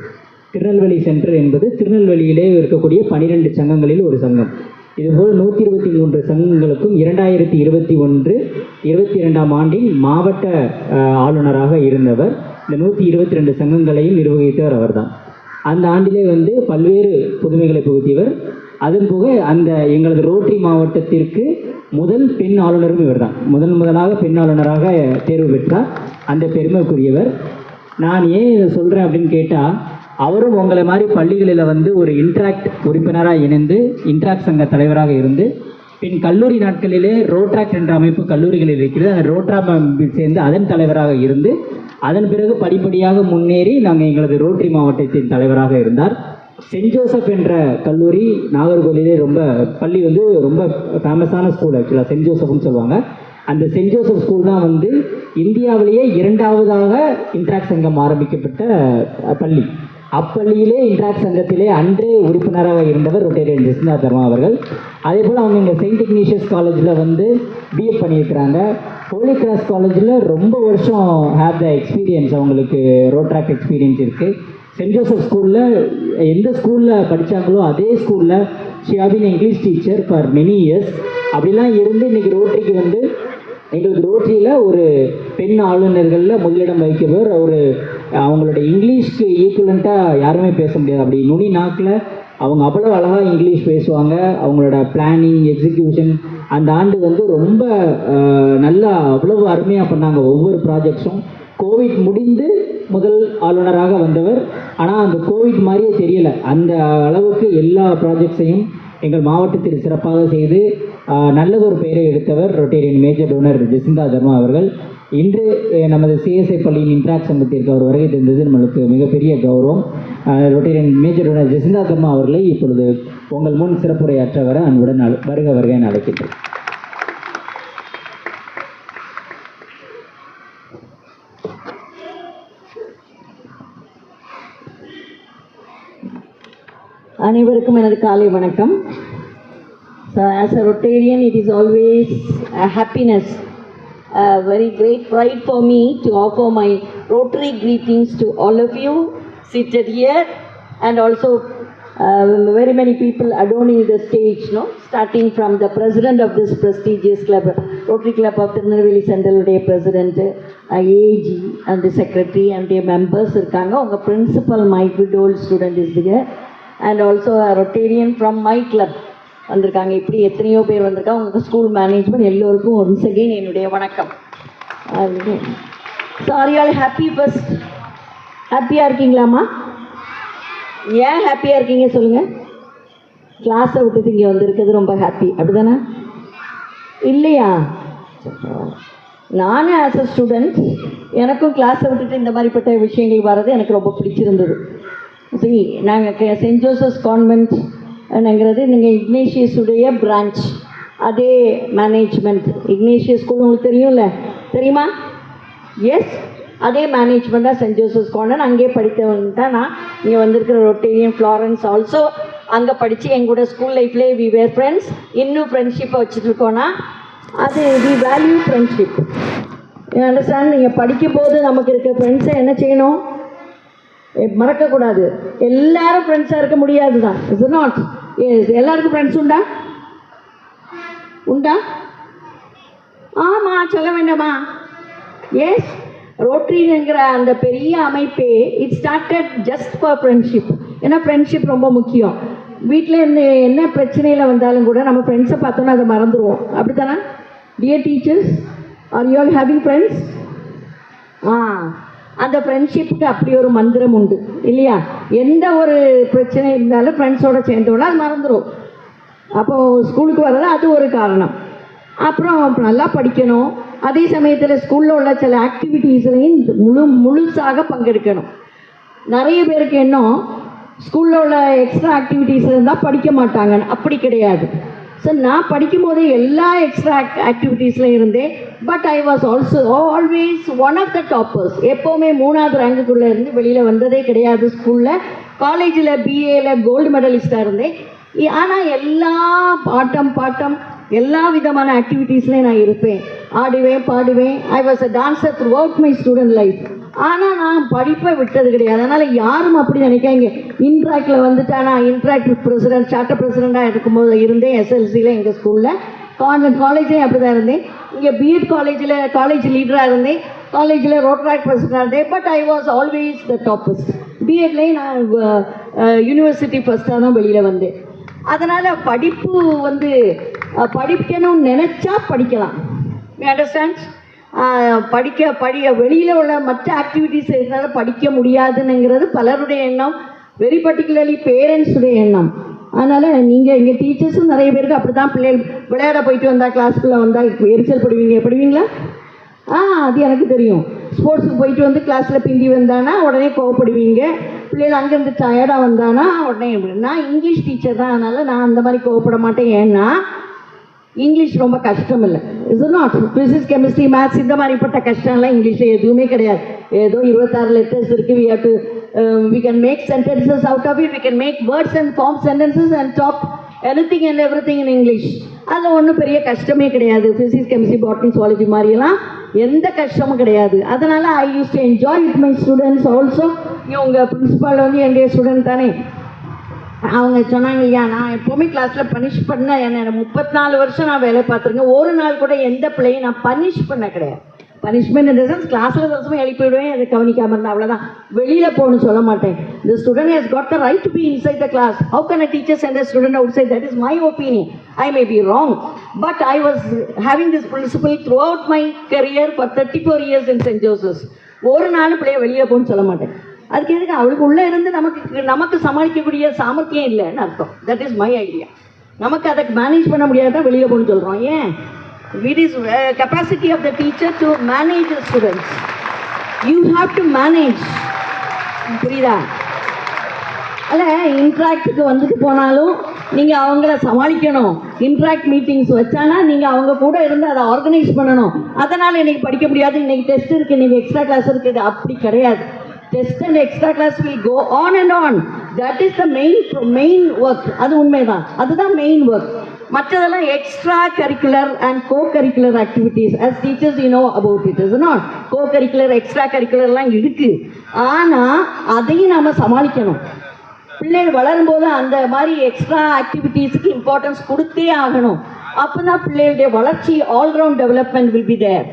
Speaker 3: திருநெல்வேலி சென்டர் என்பது திருநெல்வேலியிலே இருக்கக்கூடிய 12 சங்கங்களில் ஒரு சங்கம். இதுபோல் 123 சங்கங்களுக்கும் 2021, 22ஆம் ஆண்டில் மாவட்ட ஆளுநராக இருந்தவர். இந்த 122 சங்கங்களையும் நிர்வகித்தவர் அவர்தான். அந்த ஆண்டிலே பல்வேறு புதுமைகளை புகுத்தியவர். அதன் போக எங்களது ரோட்டரி மாவட்டத்திற்கு முதல் பெண் ஆளுநரும் இவர் தான். முதலாக பெண் ஆளுநராக தேர்வு பெற்றார். அந்த பெருமைக்குரியவர். நான் ஏன் இதை சொல்கிறேன் அப்படின்னு கேட்டால், அவரும் உங்களை மாதிரி பள்ளிகளில் ஒரு இன்ட்ராக்ட் உறுப்பினராக இணைந்து இன்ட்ராக்ட் சங்க தலைவராக இருந்து, பின் கல்லூரி நாட்களிலே ரோட்ராக்ட் என்ற அமைப்பு கல்லூரிகளில் இருக்கிறது. அந்த ரோட்ராக் அமைப்பில் சேர்ந்து அதன் தலைவராக இருந்து, அதன் பிறகு படிப்படியாக முன்னேறி எங்களது ரோட்டரி மாவட்டத்தின் தலைவராக இருந்தார். சென்ட் ஜோசப் என்ற கல்லூரி நாகர்கோவிலே பள்ளி ரொம்ப ஃபேமஸான ஸ்கூல். ஆக்சுவலாக சென்ட் ஜோசப்னு சொல்லுவாங்க. அந்த சென்ட் ஜோசப் ஸ்கூல் தான் இந்தியாவிலேயே 2ஆவதாக இன்ட்ராக்ட் சங்கம் ஆரம்பிக்கப்பட்ட பள்ளி. அப்பள்ளியிலே இன்ட்ராக்ட் சங்கத்திலே அன்றே உறுப்பினராக இருந்தவர் ரொட்டேரியன் ஜெசிந்தா தர்மா அவர்கள். அதே போல் அவங்க இங்கே செயின்ட் இக்னேஷியஸ் காலேஜில் பிஎட் பண்ணியிருக்கிறாங்க. ஹோலி கிராஸ் காலேஜில் ரொம்ப வருஷம் ஹேவ் த எக்ஸ்பீரியன்ஸ், அவங்களுக்கு ரோட்ராக்ட் எக்ஸ்பீரியன்ஸ் இருக்குது. சென்ட் ஜோசப் ஸ்கூலில் எந்த ஸ்கூலில் படித்தாங்களோ அதே ஸ்கூலில் she have been English teacher for many years. அப்படிலாம் இருந்து இன்றைக்கி ரோட்டரிக்கு எங்களுக்கு ரோட்டரியில் ஒரு பெண் ஆளுநர்களில் முதலிடம் வகிக்கிறவர். அவங்களோட இங்கிலீஷ்க்கு ஈக்குவலண்ட்டாக யாருமே பேச முடியாது. அப்படி நுனி நாக்கில் அவங்க அவ்வளோ அழகாக இங்கிலீஷ் பேசுவாங்க. அவங்களோட பிளானிங், எக்ஸிக்யூஷன் அந்த ஆண்டு ரொம்ப நல்லா அவ்வளவு அருமையாக பண்ணாங்க ஒவ்வொரு ப்ராஜெக்ட்ஸும். கோவிட் முடிந்து முதல் ஆளுநராக வந்தவர். ஆனால் அந்த கோவிட் மாதிரியே தெரியலை. அந்த அளவுக்கு எல்லா ப்ராஜெக்ட்ஸையும் எங்கள் மாவட்டத்தில் சிறப்பாக செய்து நல்லதொரு பெயரை எடுத்தவர் ரொட்டேரியன் மேஜர் டோனர் ஜெசிந்தா தர்மா அவர்கள். இன்று நமது சிஎஸ்ஐ பள்ளியின் இன்ட்ராக்ட் சங்கத்திற்கு அவர் வருகை தந்தது நம்மளுக்கு மிகப்பெரிய கௌரவம். ரொட்டேரியன் மேஜர் டோனர் ஜெசிந்தா தர்மா அவர்களை இப்பொழுது உங்கள் முன் சிறப்புரையாற்ற வர அன்புடன் வருக என அழைக்கின்றேன்.
Speaker 8: அனைவருக்கும் எனது காலை வணக்கம். So as a Rotarian, it is always a happiness, a very great pride for me to offer my Rotary greetings to all of you seated here, and also very many people adorning the stage, starting from the president of this prestigious club, Rotary Club of Tirunelveli Central President, AG and the secretary and their members irukanga. Unga principal my good old student is there, and also a Rotarian from my club வந்திருக்காங்க. இப்படி எத்தனையோ பேர் வந்திருக்காங்க. உங்கள் school management எல்லோருக்கும் once again என்னுடைய வணக்கம். Sorry all happy first. ஹாப்பியாக இருக்கீங்களாம்மா? ஏன் ஹாப்பியாக இருக்கீங்க சொல்லுங்கள். கிளாஸை விட்டுட்டு இங்கே வந்திருக்கிறது ரொம்ப ஹாப்பி, அப்படி தானே? இல்லையா? நானும் ஆஸ் அ ஸ்டூடெண்ட் எனக்கும் கிளாஸை விட்டுட்டு இந்த மாதிரிப்பட்ட விஷயங்கள் வர்றது எனக்கு ரொம்ப பிடிச்சிருந்தது. சரி, நாங்கள் சென்ட் ஜோசப்ஸ் கான்வென்ட் ங்கிறது நீங்கள் இக்னேஷியஸுடைய பிரான்ச், அதே மேனேஜ்மெண்ட். இக்னேஷியஸ் ஸ்கூல் உங்களுக்கு தெரியும்ல, தெரியுமா? எஸ், அதே மேனேஜ்மெண்ட்டாக சென்ட் ஜோசப்ஸ் கான்வென்ட். அங்கேயே படித்தவங்க தான் நான். இங்கே வந்திருக்கிற ரொட்டேரியன் ஃப்ளாரன்ஸ் ஆல்சோ அங்கே படித்து எங்களோட ஸ்கூல் லைஃப்லேயே வி வேர் ஃப்ரெண்ட்ஸ். இன்னும் ஃப்ரெண்ட்ஷிப்பை வச்சுட்ருக்கோன்னா அது வி வேல்யூ ஃப்ரெண்ட்ஷிப். அண்டர்ஸ்டாண்ட்? நீங்கள் படிக்கும் போது நமக்கு இருக்க ஃப்ரெண்ட்ஸை என்ன செய்யணும்? மறக்கக்கூடாது. எல்லாரும் ஃப்ரெண்ட்ஸாக இருக்க முடியாது தான். Is not? எஸ், எல்லாருக்கும் ஃப்ரெண்ட்ஸ் உண்டா? உண்டா? ஆமாம், சொல்ல வேண்டாமா? எஸ், ரோட்டரிங்கிற அந்த பெரிய அமைப்பே it started just for friendship. ஏன்னா ஃப்ரெண்ட்ஷிப் ரொம்ப முக்கியம். வீட்டில் இருந்து என்ன பிரச்சனையில் வந்தாலும் கூட நம்ம ஃப்ரெண்ட்ஸை பார்த்தோன்னா அதை மறந்துடுவோம், அப்படி தானே? Dear teachers, are you all having friends? அந்த ஃப்ரெண்ட்ஷிப்புக்கு அப்படி ஒரு மந்திரம் உண்டு இல்லையா? எந்த ஒரு பிரச்சனை இருந்தாலும் ஃப்ரெண்ட்ஸோடு சேர்ந்தோன்னா அது மறந்துடும். அப்போது ஸ்கூலுக்கு வர்றது அது ஒரு காரணம். அப்புறம் நல்லா படிக்கணும், அதே சமயத்தில் ஸ்கூலில் உள்ள சில ஆக்டிவிட்டீஸ்லையும் முழுசாக பங்கெடுக்கணும். நிறைய பேருக்கு இன்னும் ஸ்கூலில் உள்ள எக்ஸ்ட்ரா ஆக்டிவிட்டீஸில் இருந்தால் படிக்க மாட்டாங்க. அப்படி கிடையாது. ஸோ நான் படிக்கும்போதே எல்லா எக்ஸ்ட்ரா ஆக்டிவிட்டீஸ்லையும் இருந்தேன். But I was also always one of the toppers. எப்போவுமே 3வது ரேங்குக்குள்ளே இருந்து வெளியில் வந்ததே கிடையாது. ஸ்கூலில், காலேஜில், பிஏல கோல்டு மெடலிஸ்டாக இருந்தேன். ஆனால் எல்லா பாட்டம் எல்லா விதமான ஆக்டிவிட்டீஸ்லேயும் நான் இருப்பேன், ஆடுவேன், பாடுவேன். I was a dancer through out my student life. ஆனால் நான் படிப்பை விட்டது கிடையாது. அதனால் யாரும் அப்படி நினைக்காங்க. இன்ட்ராக்டில் வந்துட்டா, நான் இன்ட்ராக்ட் பிரசிடென்ட், சார்ட்டர் பிரசிடெண்ட்டாக இருக்கும்போது இருந்தேன் எஸ்எல்சியில் எங்கள் ஸ்கூலில். காலேஜ்லேயும் அப்படி தான் இருந்தேன். இங்கே பிஎட் காலேஜில் காலேஜ் லீடராக இருந்தேன், காலேஜில் ரோட்ராக்ட் பிரசிடென்ட்டாக இருந்தேன். But I was always the toppest. பிஎட்லேயும் நான் யூனிவர்சிட்டி ஃபஸ்ட்டாக தான் வெளியில் வந்தேன். அதனால் படிப்பு படிக்கணும்னு நினச்சா படிக்கலாம். அண்டர்ஸ்டாண்ட்ஸ்? வெளியில் உள்ள மற்ற ஆக்டிவிட்டீஸ் இருக்கிறதால படிக்க முடியாதுங்கிறது பலருடைய எண்ணம், வெரி பர்டிகுலர்லி பேரண்ட்ஸுடைய எண்ணம். அதனால் நீங்கள் எங்கள் டீச்சர்ஸும் நிறைய பேருக்கு அப்படி தான், பிள்ளைகள் விளையாட போயிட்டு வந்தால், கிளாஸ்க்குள்ளே வந்தால் எரிச்சல் படுவீங்களா? அது எனக்கு தெரியும். ஸ்போர்ட்ஸுக்கு போயிட்டு வந்து கிளாஸில் பிந்தி வந்தானா உடனே கோவப்படுவீங்க. பிள்ளைகள் அங்கேருந்து டயர்டாக வந்தானா உடனே. நான் இங்கிலீஷ் டீச்சர் தான், அதனால் நான் அந்த மாதிரி கோவப்பட மாட்டேன். ஏன்னா இங்கிலீஷ் ரொம்ப கஷ்டம் இல்லை. Is not physics, chemistry, maths இந்த மாதிரிப்பட்ட கஷ்டம்லாம் இங்கிலீஷில் எதுவுமே கிடையாது. ஏதோ 26 லெட்டர்ஸ் இருக்குது. we can make sentences out of it. We can make words and form sentences and talk anything and everything in English. அதில் ஒன்றும் பெரிய கஷ்டமே கிடையாது. ஃபிசிக்ஸ், கெமிஸ்ட்ரி, பாட்னி, சுவாலஜி மாதிரியெல்லாம் எந்த கஷ்டமும் கிடையாது. அதனால் I use to enjoy with my students also. உங்கள் பிரின்சிபால் வந்து என்னுடைய ஸ்டூடெண்ட் தானே. அவங்க சொன்னாங்க, ஐயா நான் எப்போவுமே கிளாஸில் பனிஷ் பண்ண, என்ன 34 வருஷம் நான் வேலை பார்த்துருக்கேன், ஒரு நாள் கூட எந்த பிள்ளையும் நான் பனிஷ் பண்ண கிடையாது. பனிஷ்மெண்ட் இந்த சென்ஸ் கிளாஸில் தோசமாக எழுப்பிவிடுவேன், அதை கவனிக்காமல் இருந்தால் அவ்வளோதான். வெளியில் போகணும்னு சொல்ல மாட்டேன். The student has got the right to be inside the class. How can a teacher send a student outside? That is my opinion. I may be wrong, but I was having this principle throughout my career for 34 years in St. Joseph's. ஒரு நாள் பிள்ளைய வெளியில் போகணும்னு சொல்ல மாட்டேன். அதுக்கு எதுக்கு? அவளுக்கு உள்ளே இருந்து நமக்கு சமாளிக்கக்கூடிய சாமர்த்தியம் இல்லைன்னு அர்த்தம். That is my idea. நமக்கு அதை மேனேஜ் பண்ண முடியாதான் வெளியில் போகணும்னு சொல்கிறோம். ஏன்? It is capacity of the teacher to manage the students. You have to manage. புரியுதா? அல்ல, இன்ட்ராக்டுக்கு வந்துட்டு போனாலும் நீங்கள் அவங்கள சமாளிக்கணும். இன்ட்ராக்ட் மீட்டிங்ஸ் வச்சானா நீங்கள் அவங்க கூட இருந்து அதை ஆர்கனைஸ் பண்ணணும். அதனால் இன்றைக்கி படிக்க முடியாது, இன்றைக்கி டெஸ்ட் இருக்குது, இன்றைக்கி எக்ஸ்ட்ரா கிளாஸ் இருக்குது, அப்படி கிடையாது. Test and extra class will go on and on. That is the main work. அது உண்மைதான், அதுதான் மெயின் ஒர்க். மற்றதெல்லாம் extra curricular and co curricular activities. As teachers you know about it. Is not co curricular, extra கரிக்குலர்லாம் இருக்குது. ஆனால் அதையும் நாம் சமாளிக்கணும். பிள்ளைகள் வளரும்போது அந்த மாதிரி எக்ஸ்ட்ரா ஆக்டிவிட்டீஸுக்கு இம்பார்ட்டன்ஸ் கொடுத்தே ஆகணும். அப்போ தான் பிள்ளைகளுடைய வளர்ச்சி, all round development will be there.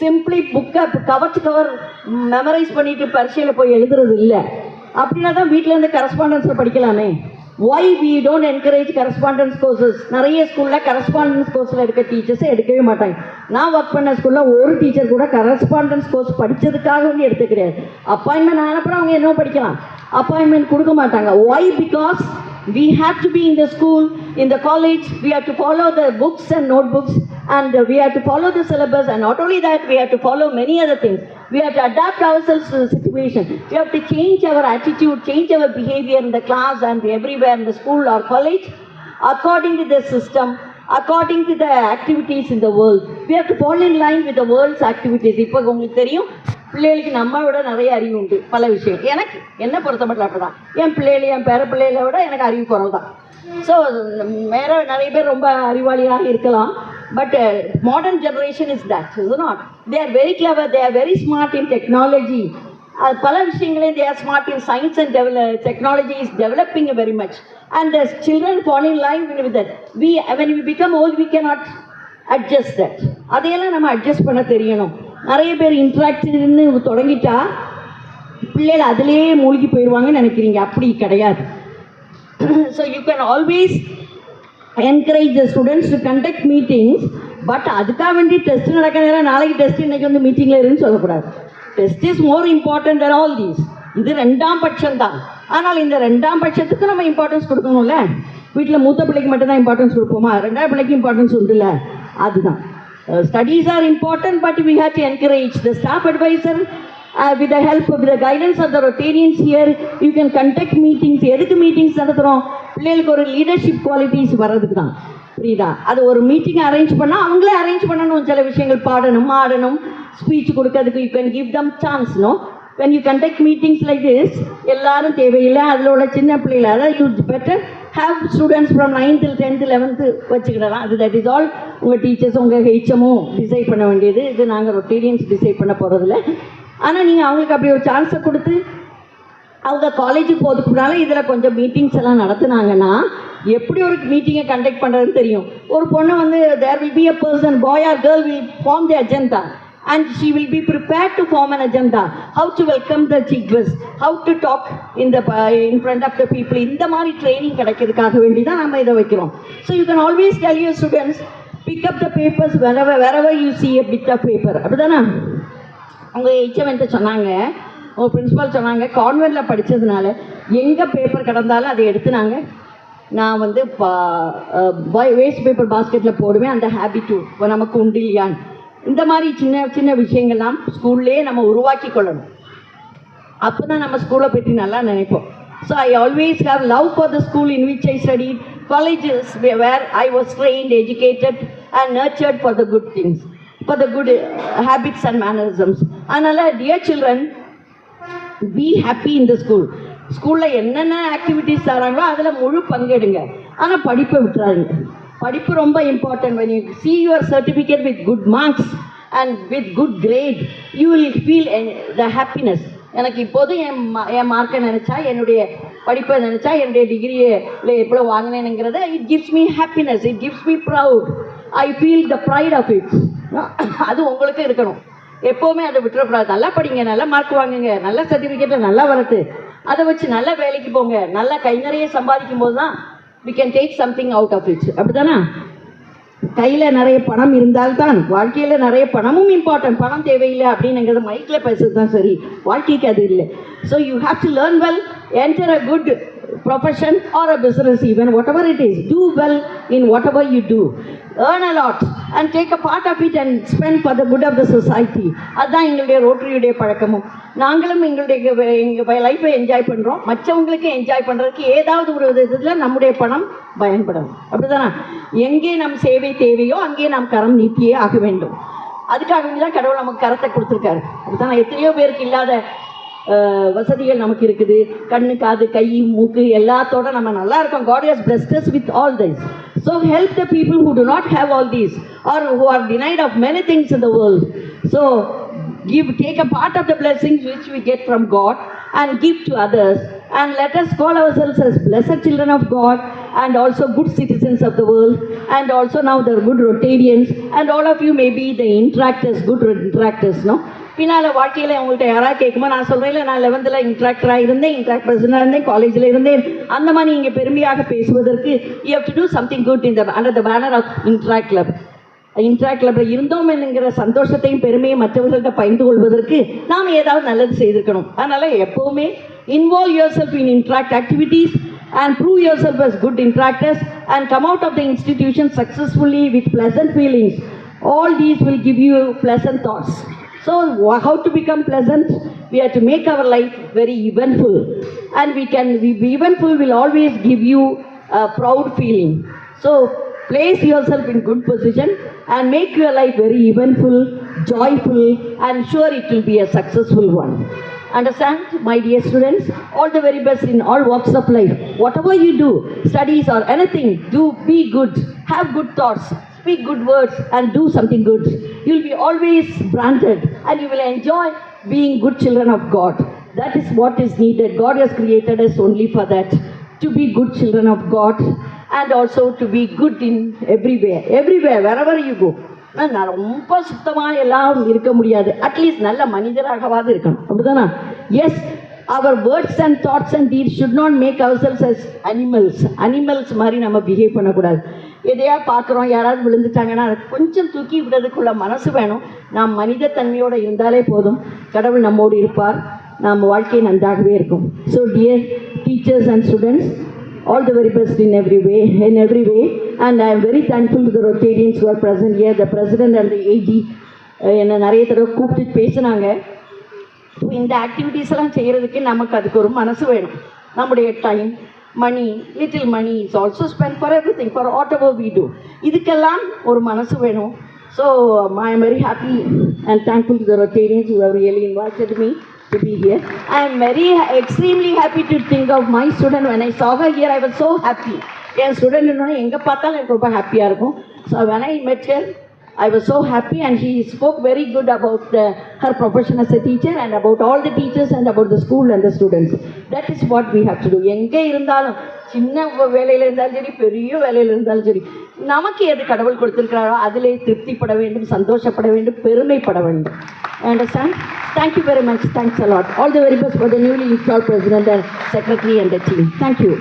Speaker 8: Simply புக்கை கவர் டு கவர் மெமரைஸ் பண்ணிட்டு பரீட்சையில் போய் எழுதுறது இல்லை. அப்படின்னா தான் வீட்டிலேருந்து கரஸ்பாண்டன்ஸில் படிக்கலாமே. Why we don't encourage correspondence courses? நிறைய ஸ்கூலில் கரஸ்பாண்டன்ஸ் கோர்ஸில் எடுக்க டீச்சர்ஸை எடுக்கவே மாட்டாங்க. நான் ஒர்க் பண்ண ஸ்கூலில் ஒரு டீச்சர் கூட கரஸ்பாண்டன்ஸ் கோர்ஸ் படித்ததுக்காக வந்து எடுத்து கிடையாது. அப்பாயின்மெண்ட் ஆனப்புறம் அவங்க என்ன படிக்கலாம், அப்பாயின்மெண்ட் கொடுக்க மாட்டாங்க. Why? Because we have to be in the school, in the college, we have to follow the books and notebooks, and we have to follow the syllabus, and not only that, we have to follow many other things. We have to adapt ourselves to the situation. We have to change our attitude, change our behavior in the class and everywhere in the school or college according to the system, according to the activities in the world. We have to fall in line with the world's activities. இப்போ உங்களுக்கு தெரியும், பிள்ளைகளுக்கு நம்ம விட நிறைய அறிவு உண்டு பல விஷயம். எனக்கு என்ன பொறுத்த மட்டும் அப்படி தான். என் பிள்ளைகள், என் பேர பிள்ளைகளை விட எனக்கு அறிவு குறவு தான். ஸோ வேறு நிறைய பேர் ரொம்ப அறிவாளியாக இருக்கலாம். But modern generation is that, is not. They are very clever, they are very smart in technology. பல விஷயங்களே they are smart in science and technology is developing very much. And the children fall in line with that. When we become old, we cannot adjust that. அதையெல்லாம் நம்ம adjust பண்ண தெரியணும். நிறைய பேர் இன்ட்ராக்டிவ்னு தொடங்கிட்டா பிள்ளைகள் அதிலேயே மூழ்கி போயிடுவாங்கன்னு நினைக்கிறீங்க. அப்படி கிடையாது. So you can always encourage the students to conduct meetings, but அதுக்காக வேண்டி டெஸ்ட் நடக்கிறதுல நாளைக்கு டெஸ்ட் இன்னைக்கு வந்து மீட்டிங்கில் இருக்குன்னு சொல்லக்கூடாது. Test is more important than all these. இது 2ஆம் பட்சம் தான். ஆனால் இந்த 2ஆம் பட்சத்துக்கு நம்ம இம்பார்ட்டன்ஸ் கொடுக்கணும்ல. வீட்டில் மூத்த பிள்ளைக்கு மட்டும் தான் இம்பார்ட்டன்ஸ் கொடுப்போமா, ரெண்டாவது பிள்ளைக்கு இம்பார்ட்டன்ஸ் உண்டுல்ல, அதுதான். Studies are important, but we have to encourage the staff advisor with the help of the guidance of the Rotarians here. You can conduct meetings. எதுக்கு மீட்டிங்ஸ் நடத்துகிறோம்? பிள்ளைகளுக்கு ஒரு லீடர்ஷிப் குவாலிட்டிஸ் வர்றதுக்கு தான். புரியுதா? அது ஒரு மீட்டிங் அரேஞ்ச் பண்ணால் அவங்களே அரேஞ்ச் பண்ணணும். சில விஷயங்கள் பாடணும், ஆடணும், ஸ்பீச் கொடுக்கறதுக்கு you can give them chance. No, when you conduct meetings like this, எல்லாரும் தேவையில்லை. அதில் உள்ள சின்ன பிள்ளைகள், அதாவது you better have students from 9th, 10th, 11th வச்சுக்கிடலாம். அது தட் இஸ் ஆல் உங்கள் டீச்சர்ஸ், உங்கள் ஹெச்எம்மும் டிசைட் பண்ண வேண்டியது. இது நாங்கள் ரொட்டேரியன்ஸ் டிசைட் பண்ண போகிறதில்ல. ஆனால் நீங்கள் அவங்களுக்கு அப்படி ஒரு சான்ஸை கொடுத்து அவங்க காலேஜுக்கு போகிறதுக்கு முன்னால் இதில் கொஞ்சம் மீட்டிங்ஸ் எல்லாம் நடத்துனாங்கன்னா எப்படி ஒரு மீட்டிங்கை கண்டக்ட் பண்ணுறதுன்னு தெரியும். ஒரு பொண்ணு வந்து there will be a person, boy or girl will form the agenda and she will be prepared to form an agenda, how to welcome the chief guest, how to talk in front of the people. இந்த மாதிரி training கிடைக்கிறதுக்காக வேண்டி தான் நம்ம இதை வைக்கிறோம். So you can always tell your students, pick up the papers wherever you see a bit of paper. அப்படிதானே உங்கள் ஹெச்எம்கிட்ட சொன்னாங்க, உங்கள் பிரின்ஸிபால் சொன்னாங்க, கான்வென்ட்டில் படித்ததுனால எங்கே பேப்பர் கிடந்தாலும் அதை எடுத்து நான் வந்து வேஸ்ட் பேப்பர் பாஸ்கெட்டில் போடுவேன். அந்த ஹேபிட்டு நமக்கு உண்டு இல்லையான்னு, இந்த மாதிரி சின்ன சின்ன விஷயங்கள்லாம் ஸ்கூல்லே நம்ம உருவாக்கி கொள்ளணும். அப்போ தான் நம்ம ஸ்கூலை பற்றி நல்லா நினைப்போம். So I always have love for the school in which I studied, colleges where I was trained, educated and nurtured for the good things, for the good habits and mannerisms. அதனால் dear children, be happy in the school. ஸ்கூலில் என்னென்ன activities தராங்களோ அதில் முழு பங்கெடுங்க. ஆனால் படிப்பை விட்டுறாருங்க. படிப்பு ரொம்ப important. when you see your certificate with good marks and with good grade, you will feel the happiness. எனக்கு இப்போது என் மார்க்கை நினச்சா, என்னுடைய படிப்பை நினச்சா, என்னுடைய டிகிரியை எவ்வளோ வாங்கினேனுங்கிறத, it gives me happiness, it gives me proud, I feel the pride of it. அது உங்களுக்கு இருக்கணும். எப்போவுமே அதை விட்டுறக்கூடாது. நல்லா படிங்க, நல்லா மார்க் வாங்குங்க, நல்ல சர்டிஃபிகேட்டில் நல்லா வரட்டு, அதை வச்சு நல்ல வேலைக்கு போங்க. நல்லா கை நிறைய சம்பாதிக்கும் போது தான் we can take something out of it. அப்படிதானா? கையில் நிறைய பணம் இருந்தால்தான் வாழ்க்கையில் நிறைய பணமும் இம்பார்ட்டன்ட். பணம் தேவையில்லை அப்படின்னுங்கிறது மைக்கில் பேசுறது தான் சரி, வாழ்க்கைக்கு அது இல்லை. So you have to learn well, enter a good profession or a business, even whatever it is, do well in whatever you do, earn a lot and take a part of it and spend for the good of the society. அதுதான் எங்களுடைய ரோட்டரியுடைய பழக்கமும். நாங்களும் எங்கள் லைஃப்பை enjoy பண்ணுறோம், மற்றவங்களுக்கு enjoy பண்ணுறதுக்கு ஏதாவது ஒரு இதில் நம்முடைய பணம் பயன்படும். அப்படிதானே? எங்கே நம் சேவை தேவையோ அங்கே நாம் கரம் நீட்டியே ஆக வேண்டும். அதுக்காக வேண்டி தான் கடவுள் நமக்கு கரத்தை கொடுத்துருக்காரு. அப்படித்தானே? எத்தனையோ பேருக்கு இல்லாத வசதிகள் நமக்கு இருக்குது. கண்ணு, காது, கை, மூக்கு எல்லாத்தோட நம்ம நல்லா இருக்கோம். God has blessed us with all this. So help the people who do not have all these or who are denied of many things in the world. So take a part of the blessings which we get from God and give to others, and let us call ourselves as blessed children of God and also good citizens of the world, and also now the good Rotarians, and all of you may be the interactors, good interactors, no? பின்னால் வாழ்க்கையில் உங்கள்கிட்ட யாராவது கேட்கும்போது நான் சொல்கிறேன், இல்லை நான் 11th இன்ட்ராக்டராக இருந்தேன், இன்ட்ராக்ட் பிரசிடண்டாக இருந்தேன், காலேஜில் இருந்தேன், அந்த மாதிரி இங்கே பெருமையாக பேசுவதற்கு you have to do something good in the under the banner of interact club. Interact கிளப்பில் இருந்தோம் என்கிற சந்தோஷத்தையும் பெருமையும் மற்றவர்கள்ட்ட பகிர்ந்து கொள்வதற்கு நாம் ஏதாவது நல்லது செய்திருக்கணும். அதனால் எப்போவுமே involve your self in interact activities and prove yourself as good interactors and come out of the institution successfully with pleasant feelings. All these will give you pleasant thoughts. So how to become pleasant? We have to make our life very eventful, and eventful will always give you a proud feeling. So place yourself in good position and make your life very eventful, joyful, and sure it will be a successful one. Understand, my dear students? All the very best in all walks of life. Whatever you do, studies or anything, be good, have good thoughts, speak good words, and do something good. You will be always branded, and you will enjoy being good children of God. That is what is needed. God has created us only for that, to be good children of God, and also to be good in everywhere, wherever you go. நான் ரொம்ப சுத்தமாக எல்லாம் இருக்க முடியாது, at least நல்ல மனிதராகவாது இருக்கணும். அப்படிதானா? Yes, our words and thoughts and deeds should not make ourselves as animals மாதிரி நம்ம பிஹேவ் பண்ணக்கூடாது. எதையா பார்க்குறோம், யாராவது விழுந்துட்டாங்கன்னா அதை கொஞ்சம் தூக்கி விடுறதுக்குள்ள மனசு வேணும். நாம் மனித தன்மையோடு இருந்தாலே போதும், கடவுள் நம்மோடு இருப்பார், நம்ம வாழ்க்கை நன்றாகவே இருக்கும். So dear teachers and students, all the very best in every way, and I am very thankful to the Rotarians who are present here, the president and the AD. என்னை நிறைய தடவை கூப்பிட்டு பேசினாங்க. இந்த ஆக்டிவிட்டீஸ்லாம் செய்கிறதுக்கு நமக்கு அதுக்கு ஒரு மனசு வேணும். நம்முடைய time, money, little money is also spend for everything, for whatever we do. இதுக்கெல்லாம் ஒரு மனசு வேணும். So I am very happy and thankful to the Rotarians who have really invited me to be here. I am extremely happy to think of my student. When I saw her here, I was so happy. N student எங்கே பார்த்தாலும் எனக்கு ரொம்ப ஹாப்பியாக இருக்கும். So when I met her, I was so happy, and she spoke very good about her profession as a teacher and about all the teachers and about the school and the students. That is what we have to do. எங்கே இருந்தாலும், சின்ன வேலையில் இருந்தாலும் சரி, பெரிய வேலையில் இருந்தாலும் சரி, நமக்கு எது கடவுள் கொடுத்திருக்கிறாரோ அதிலே திருப்திப்பட வேண்டும், சந்தோஷப்பட வேண்டும், பெருமைப்பட வேண்டும். Understand? Thank you very much. Thanks a lot. All the very best for the newly installed president and secretary and the team. Thank you.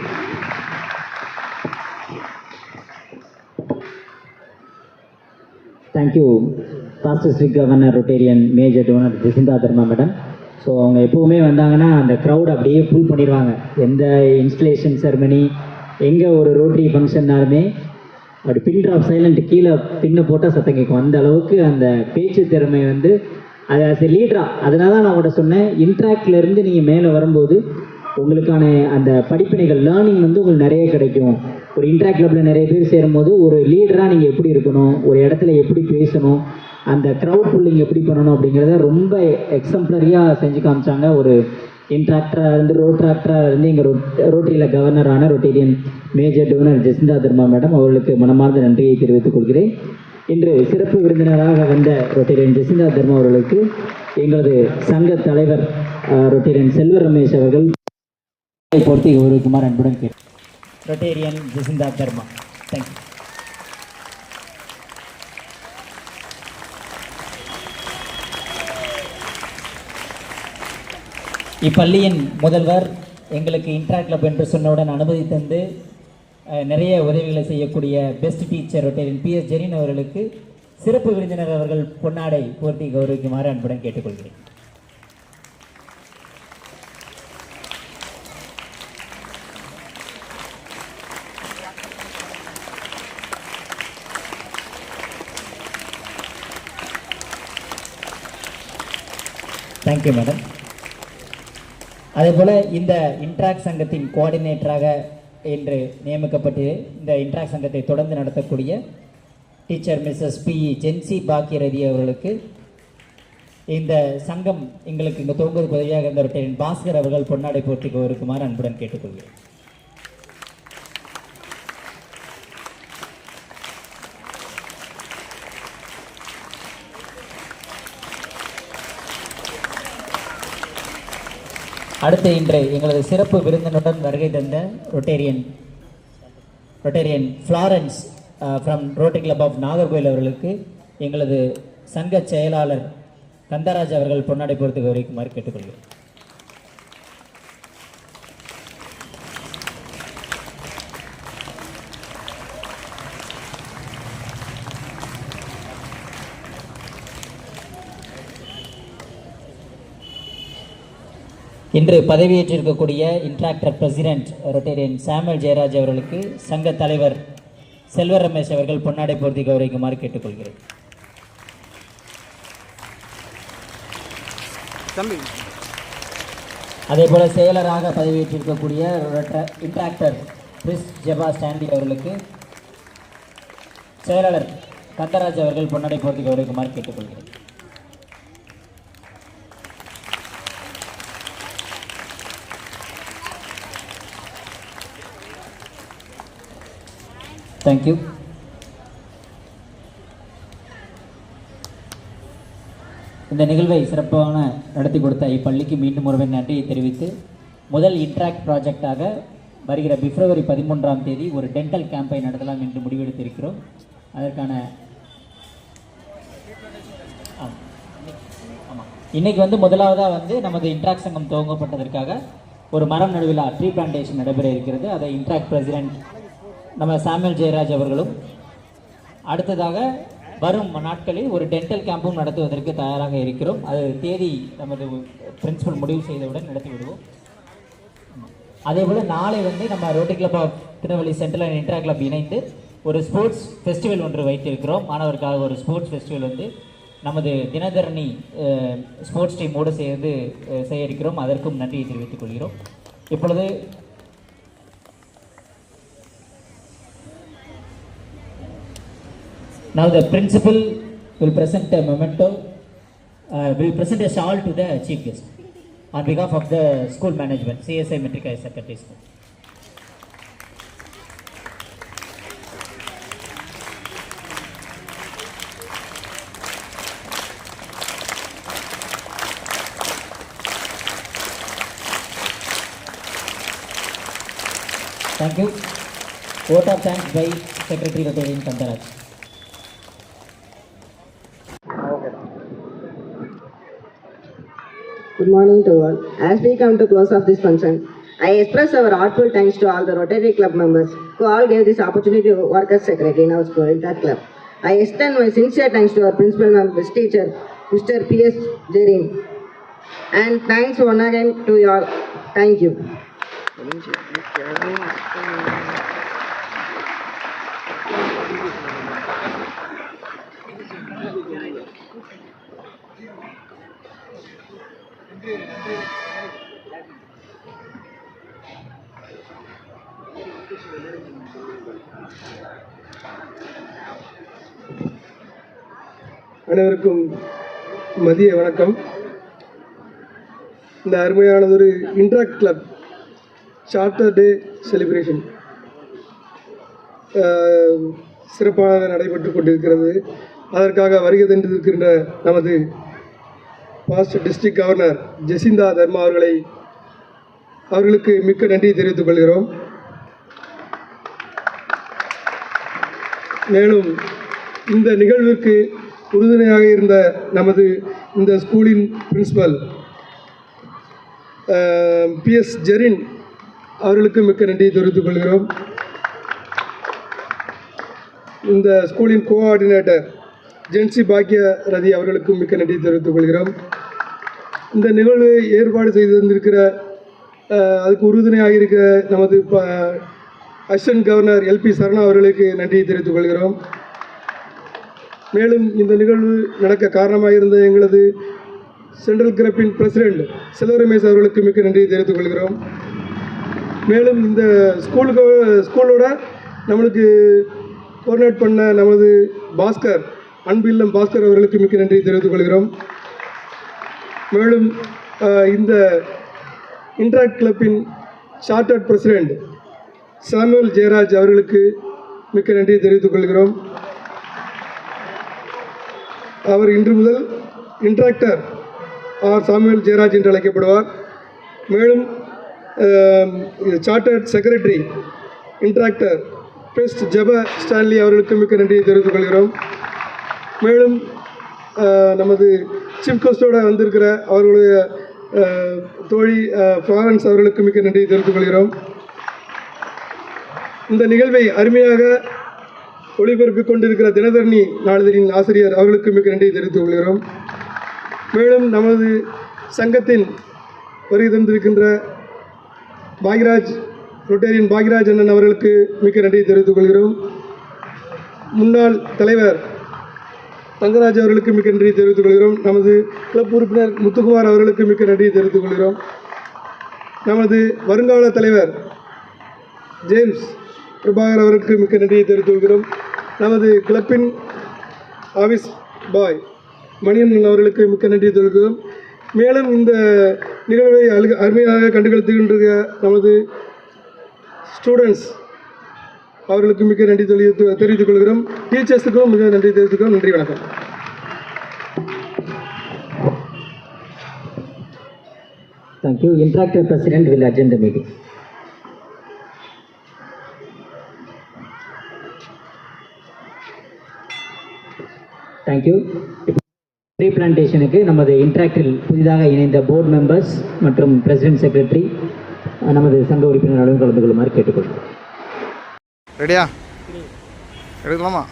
Speaker 3: Thank you past district governor Rotarian major donor Jacintha Dharma madam. So அவங்க எப்போவுமே வந்தாங்கன்னா அந்த crowd அப்படியே full பண்ணிடுவாங்க. எந்த installation ceremony, எங்கே ஒரு rotary ஃபங்க்ஷன்னாலுமே அப்படி பின் ட்ராப் சைலண்ட் கீழே பின்ன போட்டால் சத்தம் கேட்கும். அந்த அளவுக்கு அந்த பேச்சு திறமை வந்து அது ஆஸ் எ லீடராக, அதனால தான் நான் உங்கள்கிட்ட சொன்னேன், இன்ட்ராக்ட்லேருந்து நீங்கள் மேலே வரும்போது உங்களுக்கான அந்த படிப்பினைகள், லேர்னிங் வந்து உங்களுக்கு நிறைய கிடைக்கும். ஒரு இன்ட்ராக்ட் கிளப்பில் நிறைய பேர் சேரும்போது ஒரு லீடராக நீங்கள் எப்படி இருக்கணும், ஒரு இடத்துல எப்படி பேசணும், அந்த க்ரௌட் புல்லிங் எப்படி பண்ணணும் அப்படிங்கிறத ரொம்ப எக்ஸம்ப்ளரியாக செஞ்சு காமிச்சாங்க. ஒரு இன்ட்ராக்டராக இருந்து ரோட்ராக்டராக இருந்து எங்கள் ரோட்டரியில் கவர்னரான Rotarian major donor Jacintha Dharma madam அவர்களுக்கு மனமார்ந்த நன்றியை தெரிவித்துக் கொள்கிறேன். இன்று சிறப்பு விருந்தினராக வந்த ரொட்டேரியன் ஜெசிந்தா தர்மா அவர்களுக்கு எங்களது சங்க தலைவர் ரொட்டேரியன் செல்வ ரமேஷ் அவர்கள் பொறுத்தி கௌரவிக்குமாறு அன்புடன் கேட்டு. ரொட்டேரியன் ஜெசிந்தா தர்மா. தேங்க்யூ. இப்பள்ளியின் முதல்வர் எங்களுக்கு இன்ட்ராக்ட் கிளப் என்று சொன்னவுடன் அனுமதி தந்து நிறைய உதவிகளை செய்யக்கூடிய best teacher Rotarian PS Jerin அவர்களுக்கு சிறப்பு விருந்தினர் அவர்கள் பொன்னாடை போர்த்தி கௌரவிக்குமாறு அன்புடன் கேட்டுக்கொள்கிறேன். Thank you madam. அதேபோல் இந்த இன்ட்ராக்ட் சங்கத்தின் கோஆர்டினேட்டராக இன்று நியமிக்கப்பட்டு இந்த இன்ட்ராக்ட் சங்கத்தை தொடர்ந்து நடத்தக்கூடிய டீச்சர் மிஸ்ஸஸ் PE ஜென்சி பாக்கியரதி அவர்களுக்கு இந்த சங்கம் எங்களுக்கு இங்கே துவங்குவதற்கு உதவியாக இருந்த ரொட்டேரியன் பாஸ்கர் அவர்கள் பொன்னாடை போர்த்தி கௌரவிக்குமாறு அன்புடன் கேட்டுக்கொள்கிறேன். அடுத்து இன்று எங்களது சிறப்பு விருந்தினருடன் வருகை தந்த Rotarian Florence from Rotary club of Nagercoil அவர்களுக்கு எங்களது சங்க செயலாளர் கந்தராஜ் அவர்கள் பொன்னாடை போர்த்து கௌரவிக்குமாறு கேட்டுக்கொள்கிறேன். இன்று பதவியேற்றிருக்கக்கூடிய இன்ட்ராக்டர் பிரசிடென்ட் ரொட்டேரியன் சாமுவேல் ஜெயராஜ் அவர்களுக்கு சங்க தலைவர் செல்வ ரமேஷ் அவர்கள் பொன்னாடை போர்த்தி கௌரவிக்குமாறு கேட்டுக்கொள்கிறேன். அதேபோல செயலராக பதவியேற்றிருக்கக்கூடிய இன்ட்ராக்டர் கிறிஸ் ஜெபா ஸ்டாண்டி அவர்களுக்கு செயலாளர் கந்தராஜ் அவர்கள் பொன்னாடை போர்த்தி கௌரவிக்குமாறு கேட்டுக்கொள்கிறேன். தேங்க்யூ. இந்த நிகழ்வை சிறப்பான நடத்தி கொடுத்த இப்பள்ளிக்கு மீண்டும் ஒருவரை நன்றியை தெரிவித்து, முதல் இன்ட்ராக்ட் ப்ராஜெக்டாக வருகிற பிப்ரவரி 13ஆம் தேதி ஒரு டென்டல் கேம்பை நடத்தலாம் என்று முடிவெடுத்திருக்கிறோம். அதற்கான இன்னைக்கு முதலாவதாக நமது இன்ட்ராக்ட் சங்கம் துவங்கப்பட்டதற்காக ஒரு மரம் நடுவிழா ட்ரீ பிளான்டேஷன் நடைபெற இருக்கிறது. அதை இன்ட்ராக்ட் பிரசிடென்ட் நம்ம சாமுவேல் ஜெயராஜ் அவர்களும், அடுத்ததாக வரும் நாட்களில் ஒரு டென்டல் கேம்பும் நடத்துவதற்கு தயாராக இருக்கிறோம். அது தேதி நமது பிரின்சிபல் முடிவு செய்தவுடன் நடத்தி விடுவோம்.
Speaker 6: அதே போல் நாளை வந்து நம்ம Rotary club of Tirunelveli central and interact club இணைந்து ஒரு ஸ்போர்ட்ஸ் ஃபெஸ்டிவல் ஒன்று வைத்திருக்கிறோம். மாணவருக்காக ஒரு ஸ்போர்ட்ஸ் ஃபெஸ்டிவல் வந்து நமது தினதரணி ஸ்போர்ட்ஸ் டீமோடு சேர்ந்து செய்ய இருக்கிறோம். அதற்கும் நன்றியை தெரிவித்துக் கொள்கிறோம். இப்பொழுது now the principal will present a memento, will present a shawl to the chief guest on behalf of the school management, CSI Metric Higher Secondary School. Thank you. Vote of thanks by Secretary Rotarian Kandaraj.
Speaker 8: Good morning to all. As we come to close of this function, I express our heartfelt thanks to all the Rotary Club members who all gave this opportunity to work as secretary in our school, in that club. I extend my sincere thanks to our principal and best teacher, Mr. P.S. Jerin. And thanks once again to you all. Thank you.
Speaker 5: அனைவருக்கும் மதிய வணக்கம். இந்த அருமையானதொரு interact club charter day celebration சிறப்பாக நடைபெற்று கொண்டிருக்கிறது. அதற்காக வருகை தந்திருக்கின்ற நமது past district governor Jacintha Dharma அவர்களுக்கு மிக்க நன்றி தெரிவித்துக் கொள்கிறோம். மேலும் இந்த நிகழ்விற்கு உறுதுணையாக இருந்த நமது இந்த ஸ்கூலின் பிரின்சிபல் P.S. ஜெரின் அவர்களுக்கு மிக்க நன்றியை தெரிவித்துக் கொள்கிறோம். இந்த ஸ்கூலின் கோஆர்டினேட்டர் ஜென்சி பாக்கிய ரதி அவர்களுக்கும் மிக்க நன்றி தெரிவித்துக் கொள்கிறோம். இந்த நிகழ்வை ஏற்பாடு செய்திருந்திருக்கிற அதுக்கு உறுதுணையாக இருக்கிற நமது அசிஸ்டன்ட் கவர்னர் எல்பி சரணா அவர்களுக்கு நன்றியை தெரிவித்துக் கொள்கிறோம். மேலும் இந்த நிகழ்வு நடக்க காரணமாக இருந்த எங்களது சென்ட்ரல் கிளப்பின் பிரசிடெண்ட் செல்வரமேஷ் அவர்களுக்கு மிக்க நன்றியை தெரிவித்துக் கொள்கிறோம். மேலும் இந்த ஸ்கூலோட நம்மளுக்கு கோஆர்டினேட் பண்ண நமது பாஸ்கர் அன்பில்லம் பாஸ்கர் அவர்களுக்கு மிக்க நன்றியை தெரிவித்துக் கொள்கிறோம். மேலும் இந்த இன்ட்ராக்ட் கிளப்பின் சார்ட்டர்ட் பிரசிடெண்ட் சாமுவேல் ஜெயராஜ் அவர்களுக்கு மிக்க நன்றியை தெரிவித்துக் கொள்கிறோம். அவர் இன்று முதல் இன்ட்ராக்டர் ஆர் சாமுவேல் ஜெயராஜ் என்று அழைக்கப்படுவார். மேலும் சார்ட்டர்ட் செக்ரட்டரி இன்ட்ராக்டர் பிரெஸ்ட் ஜெப ஸ்டான்லி அவர்களுக்கு மிக்க நன்றியை தெரிவித்துக் கொள்கிறோம். மேலும் நமது சீஃப் கெஸ்டோடு வந்திருக்கிற அவர்களுடைய தோழி ஃப்ளாரன்ஸ் அவர்களுக்கு மிக்க நன்றியை தெரிவித்துக் கொள்கிறோம். இந்த நிகழ்வை அருமையாக ஒளிபரப்பிக் கொண்டிருக்கிற தினதரணி நாளிதழின் ஆசிரியர் அவர்களுக்கு மிக்க நன்றியை தெரிவித்துக் கொள்கிறோம். மேலும் நமது சங்கத்தின் வருகை தந்திருக்கின்ற பாக்யராஜ் ரொட்டேரியன் பாக்யராஜ் அண்ணன் அவர்களுக்கு மிக்க நன்றியை தெரிவித்துக் கொள்கிறோம். முன்னாள் தலைவர் தங்கராஜ் அவர்களுக்கு மிக்க நன்றியை தெரிவித்துக் கொள்கிறோம். நமது கிளப் உறுப்பினர் முத்துக்குமார் அவர்களுக்கு மிக்க நன்றியை தெரிவித்துக் கொள்கிறோம். நமது வருங்கால தலைவர் ஜேம்ஸ் பிரபாகர் அவருக்கு மிக்க நன்றியை தெரிவித்துக் கொள்கிறோம். நமது கிளப்பின் ஆஃபீஸ் பாய் மணியன் அவர்களுக்கு மிக்க நன்றியை தெரிவிக்கிறோம். மேலும் இந்த நிகழ்வை அருமையாக கண்டுகளித்துகின்ற நமது ஸ்டூடெண்ட்ஸ் அவர்களுக்கு மிக்க நன்றி தெரிவித்துக் கொள்கிறோம். டீச்சர்ஸுக்கும் மிக நன்றி தெரிவித்துக்கிறோம். நன்றி, வணக்கம்.
Speaker 3: Thank you. Interactive President will adjourn the meeting. Thank you. Tree பிளான்டேஷனுக்கு நமது இன்ட்ராக்டில் புதிதாக இணைந்த போர்டு மெம்பர்ஸ் மற்றும் பிரசிடென்ட் செக்ரட்டரி நமது சங்க உறுப்பினர்களும் கலந்து கொள்ளுமாறு கேட்டுக்கொள்கிறோம்.
Speaker 7: ரெடியா? எடுக்கலாமா?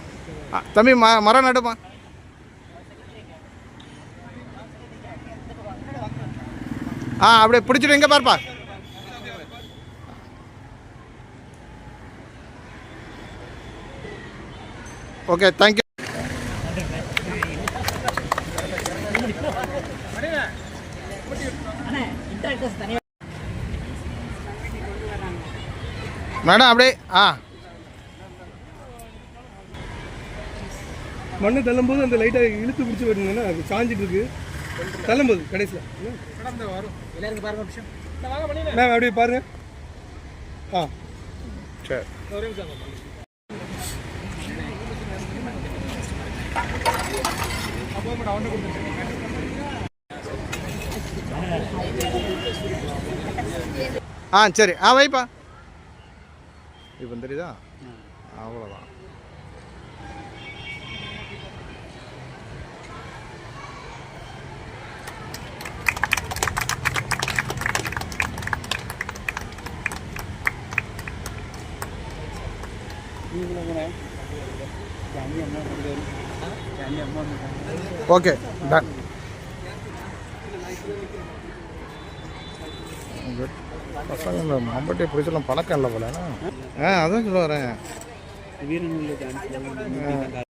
Speaker 7: தம்பி மரம் நடுமா. அப்படியே பிடிச்சிட்டு எங்கே பார்ப்பா. Okay thank you. மேடம் அப்படியே
Speaker 5: மண்ணு தள்ளும்போது அந்த லைட்டாக இழுத்து பிடிச்சி வருங்கன்னா அது சாஞ்சிட்டு இருக்கு. தள்ளும்போது கடைசியில் மேம் அப்படியே பாருங்க.
Speaker 7: சரி. சரி வைப்பா. இப்போ தெரியுதா? அவ்வளோதான். Okay done. பசங்க இந்த மம்பட்டியை பிடிச்சலாம் பழக்கம் இல்லை போல. அதான் சொல்ல வரேன்.